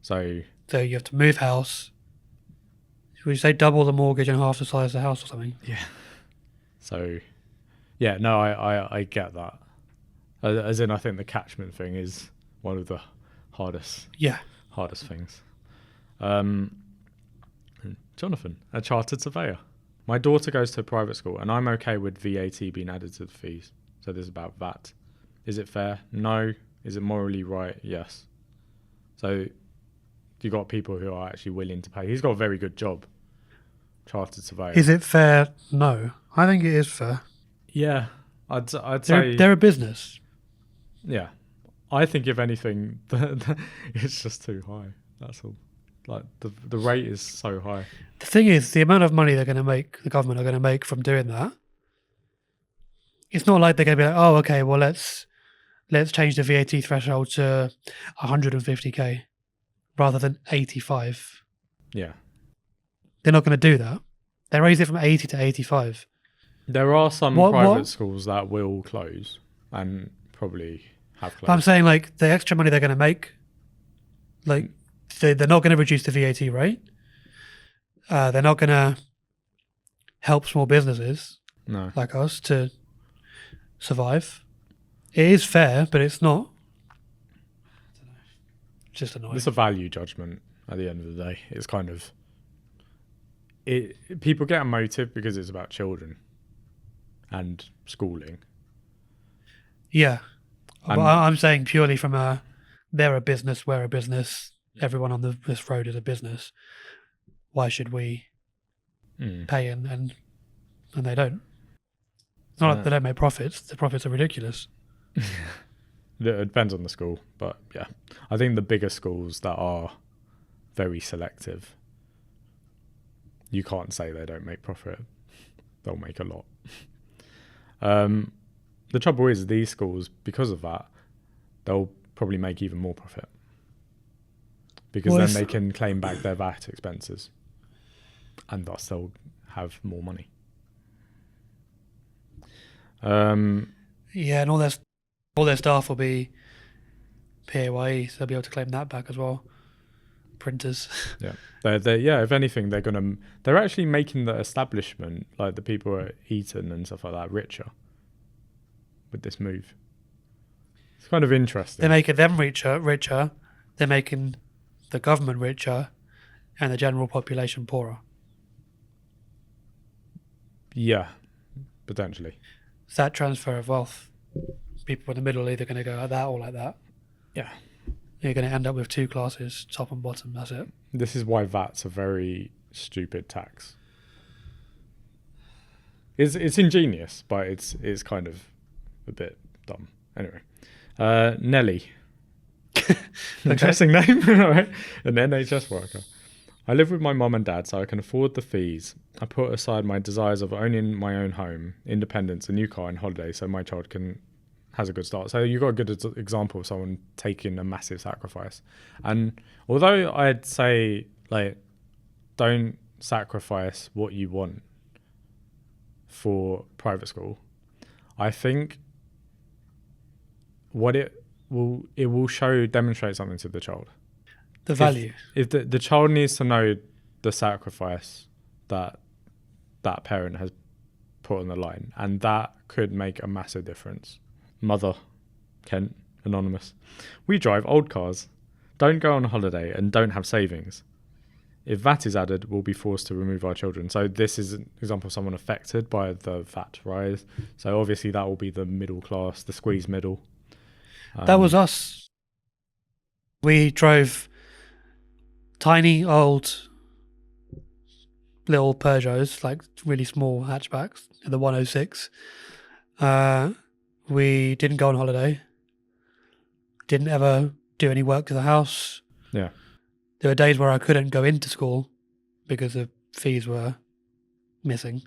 Speaker 2: So you
Speaker 1: have to move house. Would you say double the mortgage and half the size of the house or something?
Speaker 2: Yeah. So, yeah, no, I get that. As in, I think the catchment thing is one of the hardest things. Jonathan, a chartered surveyor. My daughter goes to a private school, and I'm okay with VAT being added to the fees. So this is about VAT. Is it fair? No. Is it morally right? Yes. So you got people who are actually willing to pay. He's got a very good job, chartered surveyor.
Speaker 1: Is it fair? No. I think it is fair.
Speaker 2: Yeah. I'd say...
Speaker 1: They're a business.
Speaker 2: Yeah. I think, if anything, it's just too high. That's all. Like, the rate is so high.
Speaker 1: The thing is, the amount of money they're going to make, the government are going to make from doing that, it's not like they're going to be like, oh, okay, well, let's change the VAT threshold to 150k rather than 85.
Speaker 2: Yeah.
Speaker 1: They're not going to do that. They raise it from 80 to 85.
Speaker 2: There are some private schools that will close and probably have closed.
Speaker 1: But I'm saying, like, the extra money they're going to make, like, they're not going to reduce the VAT rate. They're not going to help small businesses like us to survive. It is fair, but it's not. I don't know. Just annoying.
Speaker 2: It's a value judgment at the end of the day. It's kind of people get a motive because it's about children and schooling.
Speaker 1: Yeah. But I'm saying purely from they're a business, we're a business, everyone on this road is a business. Why should we pay and they don't? It's not like they don't make profits. The profits are ridiculous.
Speaker 2: It depends on the school, but yeah. I think the bigger schools that are very selective, you can't say they don't make profit. They'll make a lot. The trouble is these schools, because of that, they'll probably make even more profit. Because then they can claim back their VAT expenses. And thus they'll have more money.
Speaker 1: Yeah, and all their staff will be PAYE, so they'll be able to claim that back as well. Printers.
Speaker 2: Yeah. If anything, they're actually making the establishment, like the people at Eton and stuff like that, richer with this move. It's kind of interesting.
Speaker 1: They're making them richer. They're making the government richer and the general population poorer.
Speaker 2: Yeah, potentially.
Speaker 1: It's that transfer of wealth. People in the middle are either going to go like that or like that.
Speaker 2: Yeah.
Speaker 1: You're going to end up with two classes, top and bottom, that's it.
Speaker 2: This is why VAT's a very stupid tax. It's ingenious, but it's kind of a bit dumb. Anyway. Nelly. Interesting name, right? An NHS worker. I live with my mum and dad, so I can afford the fees. I put aside my desires of owning my own home, independence, a new car, and holiday, so my child has a good start. So you've got a good example of someone taking a massive sacrifice. And although I'd say, like, don't sacrifice what you want for private school, I think what it will demonstrate something to the child.
Speaker 1: The value.
Speaker 2: If the child needs to know the sacrifice that parent has put on the line, and that could make a massive difference. Mother, Kent, anonymous. We drive old cars, don't go on holiday, and don't have savings. If VAT is added, we'll be forced to remove our children. So this is an example of someone affected by the VAT rise. So obviously that will be the middle class, the squeezed middle.
Speaker 1: That was us. We drove tiny old little Peugeots, like really small hatchbacks, the 106. We didn't go on holiday. Didn't ever do any work to the house.
Speaker 2: Yeah.
Speaker 1: There were days where I couldn't go into school because the fees were missing.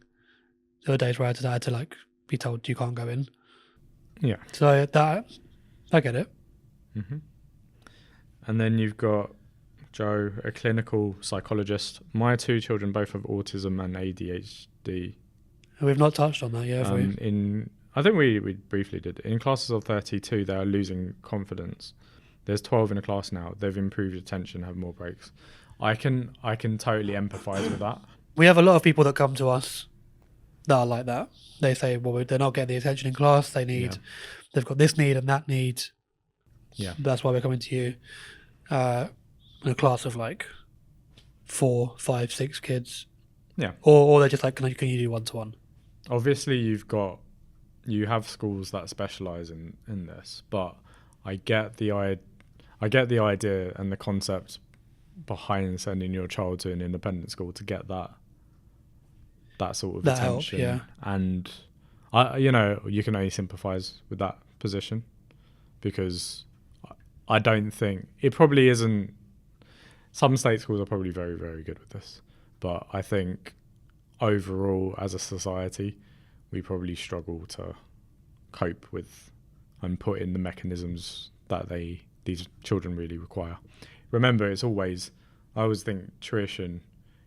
Speaker 1: There were days where I had to like be told you can't go in.
Speaker 2: Yeah.
Speaker 1: So that I get it.
Speaker 2: Mm-hmm. And then you've got Joe, a clinical psychologist. My two children both have autism and ADHD.
Speaker 1: We've not touched on that yet, have we?
Speaker 2: I think we briefly did. In classes of 32, they are losing confidence. There's 12 in a class now. They've improved attention, have more breaks. I can totally empathise with that.
Speaker 1: We have a lot of people that come to us that are like that. They say, well, they're not getting the attention in class. They've got this need and that need.
Speaker 2: Yeah.
Speaker 1: That's why we're coming to you. In a class of like 4, 5, 6 kids.
Speaker 2: Yeah.
Speaker 1: Or they're just like, can you do one-to-one?
Speaker 2: Obviously, you have schools that specialise in this, but I get the idea and the concept behind sending your child to an independent school to get that sort of attention.
Speaker 1: Help, yeah.
Speaker 2: And you can only sympathise with that position, because I don't think it probably isn't. Some state schools are probably very, very good with this, but I think overall as a society we probably struggle to cope with and put in the mechanisms that these children really require. Remember, I always think tuition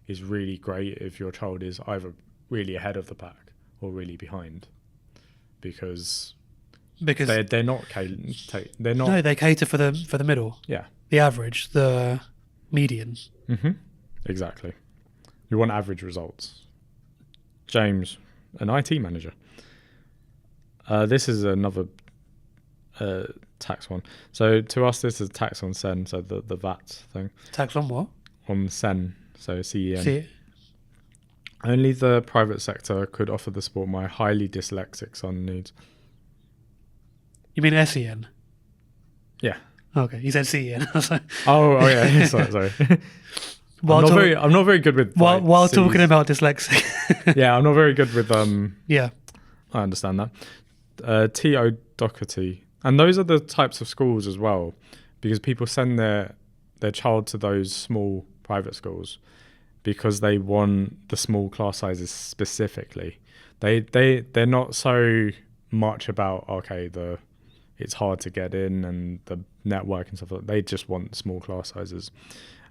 Speaker 2: is really great if your child is either really ahead of the pack or really behind, because they're not. No,
Speaker 1: they cater for the middle.
Speaker 2: Yeah,
Speaker 1: the average, the medians.
Speaker 2: Exactly. You want average results. James, an IT manager. This is another tax one. So to us, this is tax on SEN, so the VAT thing.
Speaker 1: Tax on what?
Speaker 2: On SEN, so CEN.
Speaker 1: See,
Speaker 2: Only the private sector could offer the support my highly dyslexic son needs.
Speaker 1: you mean SEN?
Speaker 2: Yeah.
Speaker 1: Okay, you said CEN.
Speaker 2: Oh yeah. sorry. I'm not very good with
Speaker 1: while talking about dyslexic.
Speaker 2: Yeah, I'm not very good with
Speaker 1: Yeah,
Speaker 2: I understand that. TO Doherty, and those are the types of schools as well, because people send their child to those small private schools because they want the small class sizes specifically. They're not so much about it's hard to get in and the network and stuff like that. They just want small class sizes,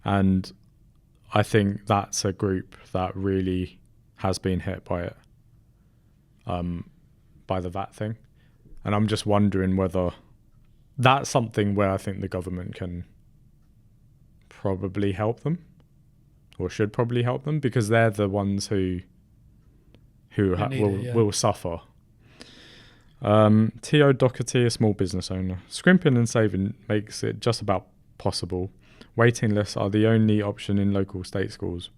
Speaker 2: and I think that's a group that really has been hit by it, by the VAT thing. And I'm just wondering whether that's something where I think the government can probably help them, or should probably help them, because they're the ones who will suffer. T.O. Doherty, a small business owner. Scrimping and saving makes it just about possible. Waiting lists are the only option in local state schools.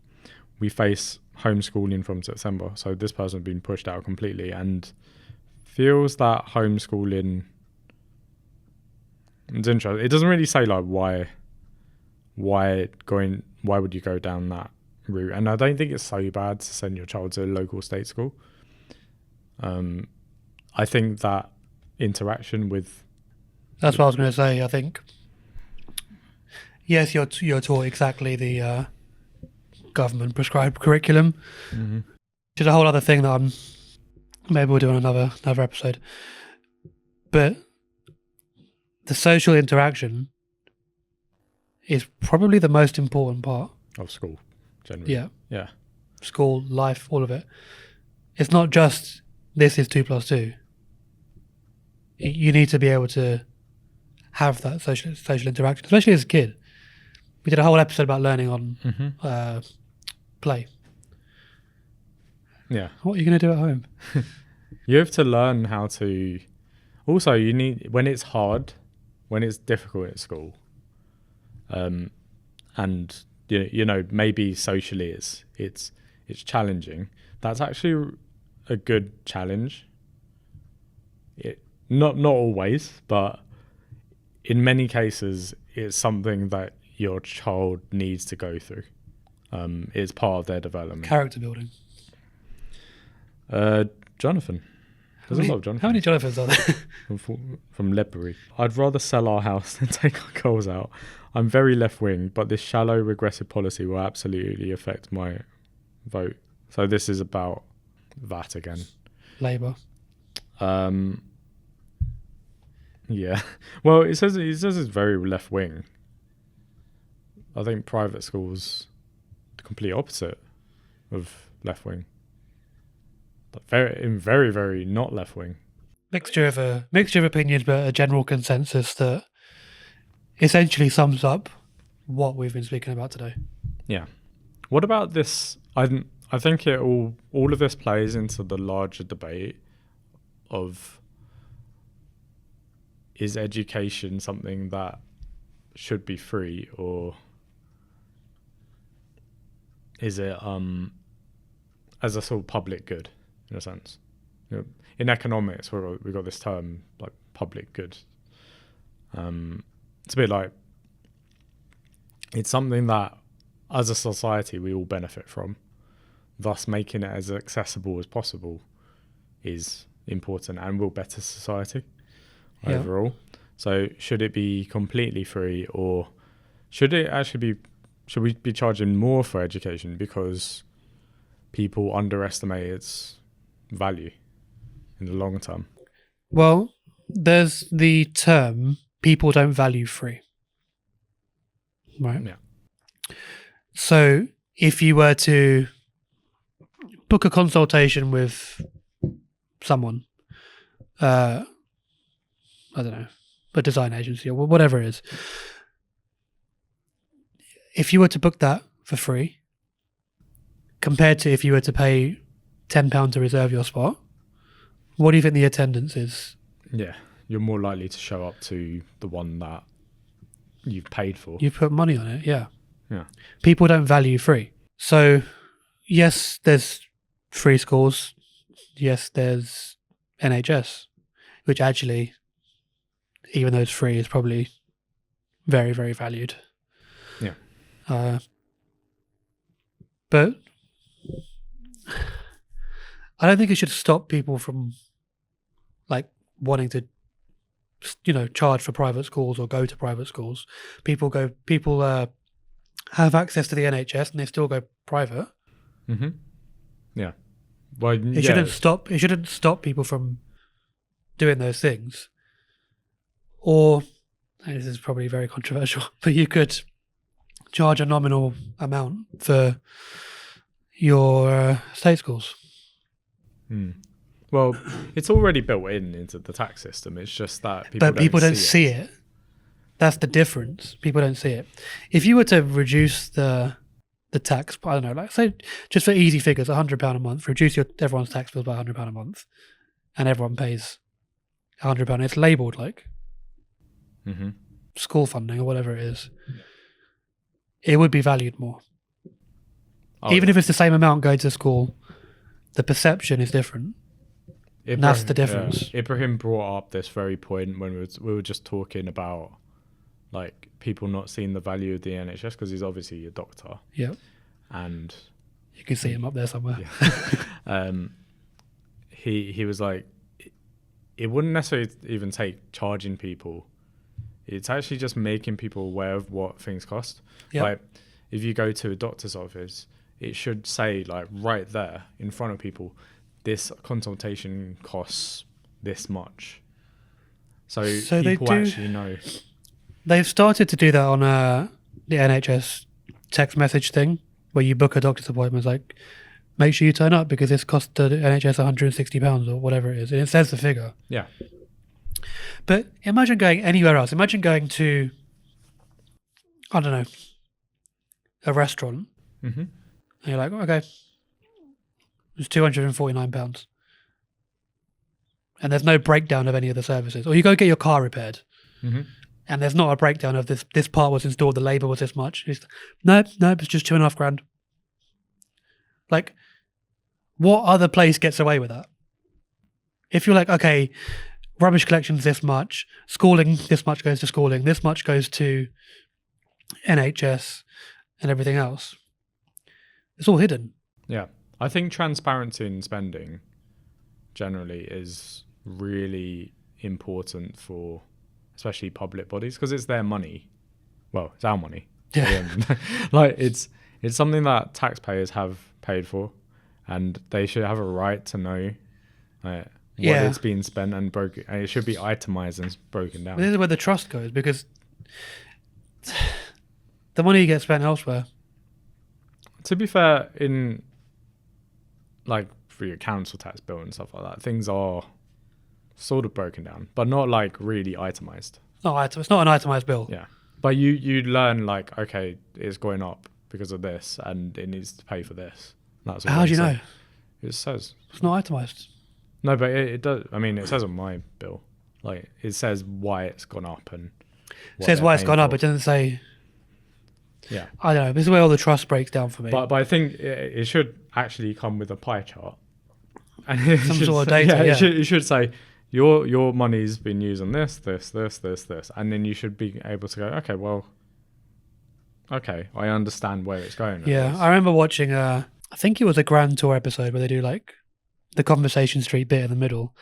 Speaker 2: We face homeschooling from September, so this person's been pushed out completely and feels that homeschooling. It's interesting. It doesn't really say like why would you go down that route, and I don't think it's so bad to send your child to a local state school. I think that interaction with...
Speaker 1: That's what I was going to say. I think, yes, you're taught exactly the government prescribed curriculum.
Speaker 2: Mm-hmm.
Speaker 1: Which is a whole other thing that maybe we'll do on another episode. But the social interaction is probably the most important part
Speaker 2: of school, generally. Yeah.
Speaker 1: School, life, all of it. It's not just this is 2 + 2. You need to be able to have that social interaction, especially as a kid. We did a whole episode about learning on play.
Speaker 2: Yeah.
Speaker 1: What are you going to do at home?
Speaker 2: You have to learn how to... Also, you need... When it's hard, when it's difficult at school, and you know maybe socially it's challenging, that's actually a good challenge. Not always, but in many cases it's something that your child needs to go through. It's part of their development.
Speaker 1: Character building.
Speaker 2: Jonathan. There's a lot of Jonathan.
Speaker 1: How many Jonathans are there?
Speaker 2: From Ledbury. I'd rather sell our house than take our goals out. I'm very left-wing, but this shallow, regressive policy will absolutely affect my vote. So this is about that again.
Speaker 1: Labour.
Speaker 2: Yeah. Well, it says it's very left-wing. I think private schools the complete opposite of left-wing. Very, very not left-wing.
Speaker 1: Mixture of opinions, but a general consensus that essentially sums up what we've been speaking about today.
Speaker 2: Yeah. What about this? I think all of this plays into the larger debate of, is education something that should be free, or is it as a sort of public good in a sense? You know, in economics, we've got this term like public good. It's a bit like it's something that as a society we all benefit from, thus making it as accessible as possible is important and will better society overall. So should it be completely free, or should we be charging more for education because people underestimate its value in the long term?
Speaker 1: Well, there's the term people don't value free. Right?
Speaker 2: Yeah.
Speaker 1: So if you were to book a consultation with someone, I don't know, a design agency or whatever it is, if you were to book that for free, compared to if you were to pay £10 to reserve your spot, what do you think the attendance is?
Speaker 2: Yeah, you're more likely to show up to the one that you've paid for.
Speaker 1: You've put money on it, yeah.
Speaker 2: Yeah.
Speaker 1: People don't value free. So, yes, there's free schools. Yes, there's NHS, which actually, even though it's free, is probably very, very valued.
Speaker 2: Yeah.
Speaker 1: But I don't think it should stop people from like wanting to, charge for private schools or go to private schools. People have access to the NHS and they still go private.
Speaker 2: Mm-hmm. Yeah. Well,
Speaker 1: it shouldn't stop. It shouldn't stop people from doing those things. Or, and this is probably very controversial, but you could charge a nominal amount for your state schools.
Speaker 2: Well, it's already built into the tax system. It's just that people don't see it.
Speaker 1: That's the difference. People don't see it. If you were to reduce the tax, I don't know, like say just for easy figures, £100 a month, reduce everyone's tax bill by £100 a month, and everyone pays £100. It's labelled like school funding or whatever it is. It would be valued more. Even if it's the same amount going to school, the perception is different. And that's the difference.
Speaker 2: Yeah. Ibrahim brought up this very point when we were just talking about like people not seeing the value of the NHS because he's obviously a doctor.
Speaker 1: Yeah.
Speaker 2: And
Speaker 1: you can see him up there somewhere.
Speaker 2: Yeah. He was like, it wouldn't necessarily even take charging people. It's actually just making people aware of what things cost.
Speaker 1: Yep.
Speaker 2: Like if you go to a doctor's office, it should say like right there in front of people, this consultation costs this much. So people actually know.
Speaker 1: They've started to do that on the NHS text message thing, where you book a doctor's appointment. It's like, make sure you turn up because this cost the NHS £160 or whatever it is. And it says the figure.
Speaker 2: Yeah.
Speaker 1: But imagine going anywhere else. Imagine going to, I don't know, a restaurant.
Speaker 2: Mm-hmm.
Speaker 1: And you're like, okay, it's £249. And there's no breakdown of any of the services. Or you go get your car repaired.
Speaker 2: Mm-hmm.
Speaker 1: And there's not a breakdown of this part was installed, the labour was this much. Nope, it's just £2,500. Like, what other place gets away with that? If you're like, okay, rubbish collection's this much, schooling, this much goes to schooling, this much goes to NHS and everything else. It's all hidden.
Speaker 2: Yeah. I think transparency in spending generally is really important for especially public bodies because it's their money. Well, it's our money.
Speaker 1: Yeah.
Speaker 2: Like it's something that taxpayers have paid for and they should have a right to know what it's being spent and broken. And it should be itemized and broken down.
Speaker 1: This is where the trust goes because the money gets spent elsewhere.
Speaker 2: To be fair, in like for your council tax bill and stuff like that, things are sort of broken down, but not like really itemized.
Speaker 1: No, it's not an itemized bill.
Speaker 2: Yeah, but you learn like, okay, it's going up because of this, and it needs to pay for this. That's
Speaker 1: how do you know?
Speaker 2: It says
Speaker 1: it's not itemized.
Speaker 2: No, but it does. I mean, it says on my bill, like it says why it's gone up and
Speaker 1: it says why it's gone up. It doesn't say.
Speaker 2: Yeah,
Speaker 1: I don't know. This is where all the trust breaks down for me.
Speaker 2: But I think it should actually come with a pie chart, and
Speaker 1: some sort of data. Yeah,
Speaker 2: it should say your money's been used on this, and then you should be able to go, okay, I understand where it's going.
Speaker 1: Yeah, I remember watching I think it was a Grand Tour episode where they do like the Conversation Street bit in the middle,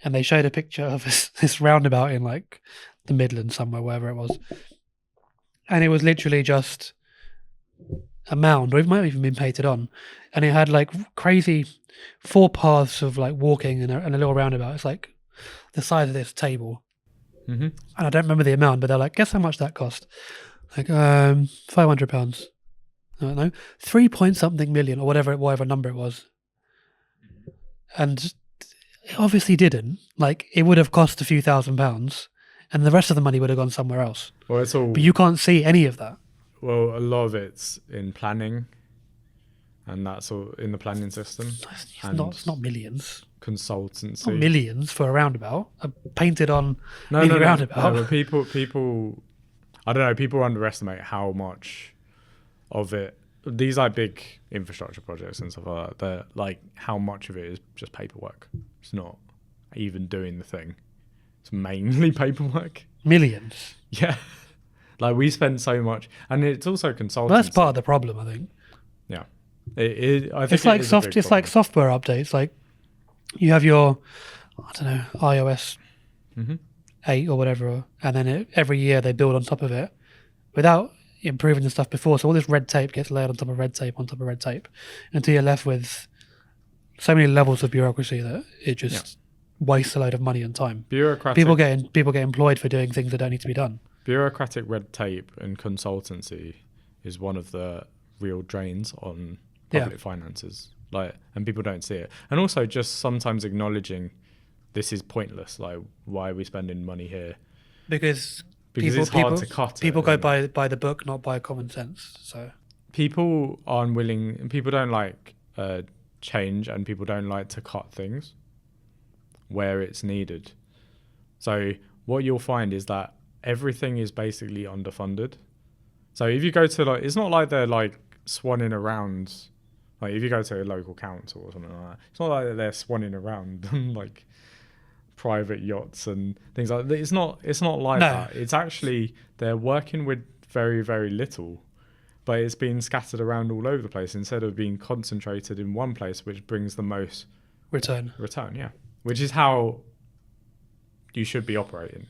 Speaker 1: and they showed a picture of this roundabout in like the Midlands somewhere, wherever it was. And it was literally just a mound, or it might have even been painted on. And it had like crazy 4 paths of like walking and a little roundabout. It's like the size of this table.
Speaker 2: Mm-hmm.
Speaker 1: And I don't remember the amount, but they're like, guess how much that cost? Like £500. I don't know, 3 point something million or whatever number it was. And it obviously didn't. Like it would have cost a few £1,000s. And the rest of the money would have gone somewhere else.
Speaker 2: Well, it's all.
Speaker 1: But you can't see any of that.
Speaker 2: Well, a lot of it's in planning, and that's all in the planning system.
Speaker 1: It's not millions.
Speaker 2: Consultancy.
Speaker 1: Not millions for a roundabout. Painted on
Speaker 2: No,
Speaker 1: roundabout.
Speaker 2: No, but people, I don't know. People underestimate how much of it. These are big infrastructure projects and stuff like that. They're like how much of it is just paperwork. It's not even doing the thing. It's mainly paperwork.
Speaker 1: Millions.
Speaker 2: Yeah. Like we spend so much, and it's also consultancy.
Speaker 1: Well, that's part of the problem, I think.
Speaker 2: Yeah. I think
Speaker 1: it's like like software updates. Like you have your, I don't know, iOS 8 or whatever, and then every year they build on top of it without improving the stuff before. So all this red tape gets layered on top of red tape on top of red tape until you're left with so many levels of bureaucracy that it just wastes a load of money and time. People get employed for doing things that don't need to be done.
Speaker 2: Bureaucratic red tape and consultancy is one of the real drains on public finances. And people don't see it. And also just sometimes acknowledging this is pointless. Like, why are we spending money here?
Speaker 1: Because
Speaker 2: it's hard to cut.
Speaker 1: People go by the book, not by common sense. So
Speaker 2: people aren't willing, and people don't like change, and people don't like to cut things where it's needed. So what you'll find is that everything is basically underfunded. So if you go to it's not like they're like swanning around. Like if you go to a local council or something like that, it's not like they're swanning around on like private yachts and things like that. It's not like that. It's actually they're working with very, very little, but it's being scattered around all over the place instead of being concentrated in one place, which brings the most
Speaker 1: return.
Speaker 2: Yeah, which is how you should be operating.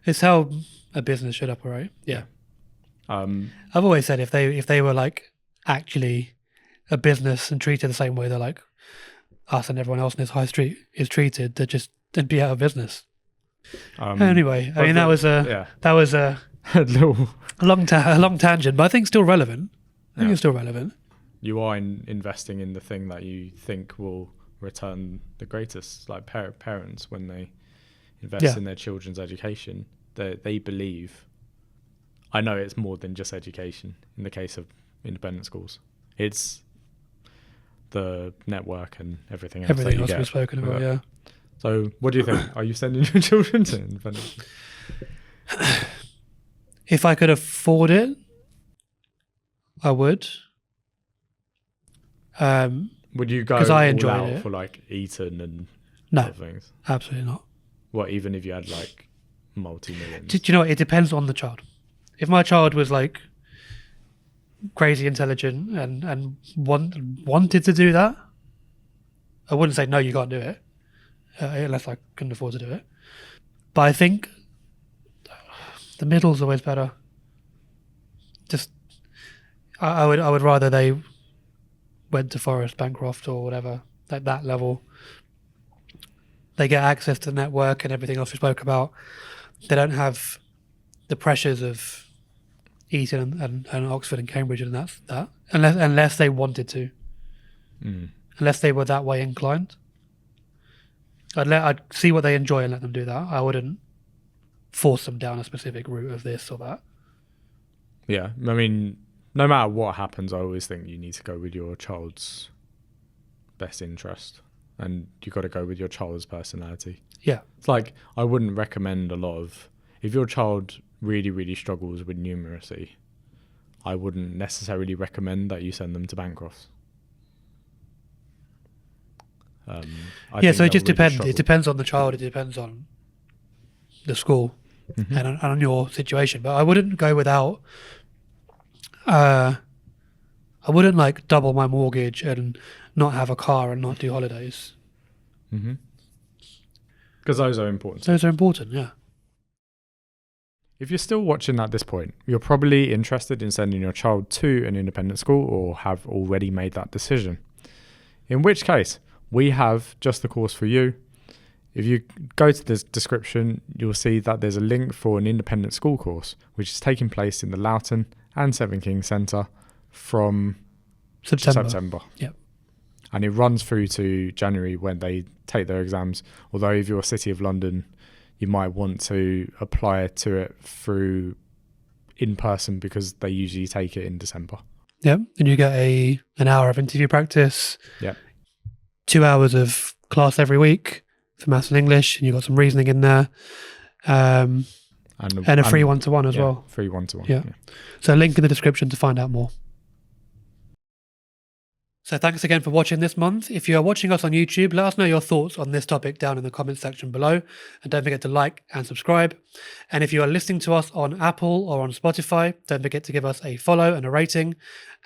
Speaker 1: It's how a business should operate. Yeah. I've always said if they were like actually a business and treated the same way that like us and everyone else in this high street is treated, they'd be out of business. Anyway, I mean that was a long tangent, but I think still relevant. I think it's still relevant.
Speaker 2: You are investing in the thing that you think will return the greatest. Like parents when they invest in their children's education, they believe. I know it's more than just education in the case of independent schools. It's the network and everything else.
Speaker 1: Everything else we've spoken about, yeah.
Speaker 2: So what do you think? Are you sending your children to independent schools?
Speaker 1: If I could afford it, I would.
Speaker 2: Would you go
Speaker 1: I
Speaker 2: all
Speaker 1: enjoyed
Speaker 2: out
Speaker 1: it
Speaker 2: for like Eton and other things?
Speaker 1: Absolutely not.
Speaker 2: What, even if you had like multi-millions?
Speaker 1: Do you know what? It depends on the child. If my child was like crazy intelligent and wanted to do that, I wouldn't say no, you can't do it, unless I couldn't afford to do it. But I think the middle's always better. Just I would rather they went to Forest, Bancroft, or whatever, like that level. They get access to the network and everything else we spoke about. They don't have the pressures of Eton and Oxford and Cambridge, and that's that. Unless they wanted to. Unless they were that way inclined. I'd see what they enjoy and let them do that. I wouldn't force them down a specific route of this or that.
Speaker 2: Yeah, I mean, no matter what happens, I always think you need to go with your child's best interest, and you got to go with your child's personality.
Speaker 1: Yeah,
Speaker 2: it's like I wouldn't recommend a lot of if your child really, really struggles with numeracy, I wouldn't necessarily recommend that you send them to Bancroft.
Speaker 1: So it just depends. It depends on the child. It depends on the school and on your situation. But I wouldn't go without. I wouldn't like double my mortgage and not have a car and not do holidays.
Speaker 2: Because those are important.
Speaker 1: Those are important, yeah.
Speaker 2: If you're still watching at this point, you're probably interested in sending your child to an independent school or have already made that decision. In which case, we have just the course for you. If you go to the description, you'll see that there's a link for an independent school course, which is taking place in the Loughton and Seven Kings Centre from September.
Speaker 1: Yep.
Speaker 2: And it runs through to January when they take their exams. Although if you're City of London, you might want to apply to it through in person because they usually take it in December.
Speaker 1: Yeah, and you get an hour of interview practice.
Speaker 2: Yeah.
Speaker 1: 2 hours of class every week for maths and English, and you've got some reasoning in there. And a free one-to-one as well.
Speaker 2: Free one-to-one.
Speaker 1: Yeah. So link in the description to find out more. So thanks again for watching this month. If you are watching us on YouTube, let us know your thoughts on this topic down in the comments section below. And don't forget to like and subscribe. And if you are listening to us on Apple or on Spotify, don't forget to give us a follow and a rating.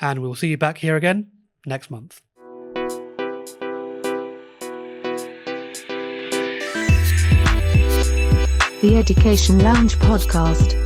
Speaker 1: And we'll see you back here again next month.
Speaker 3: The Education Lounge Podcast.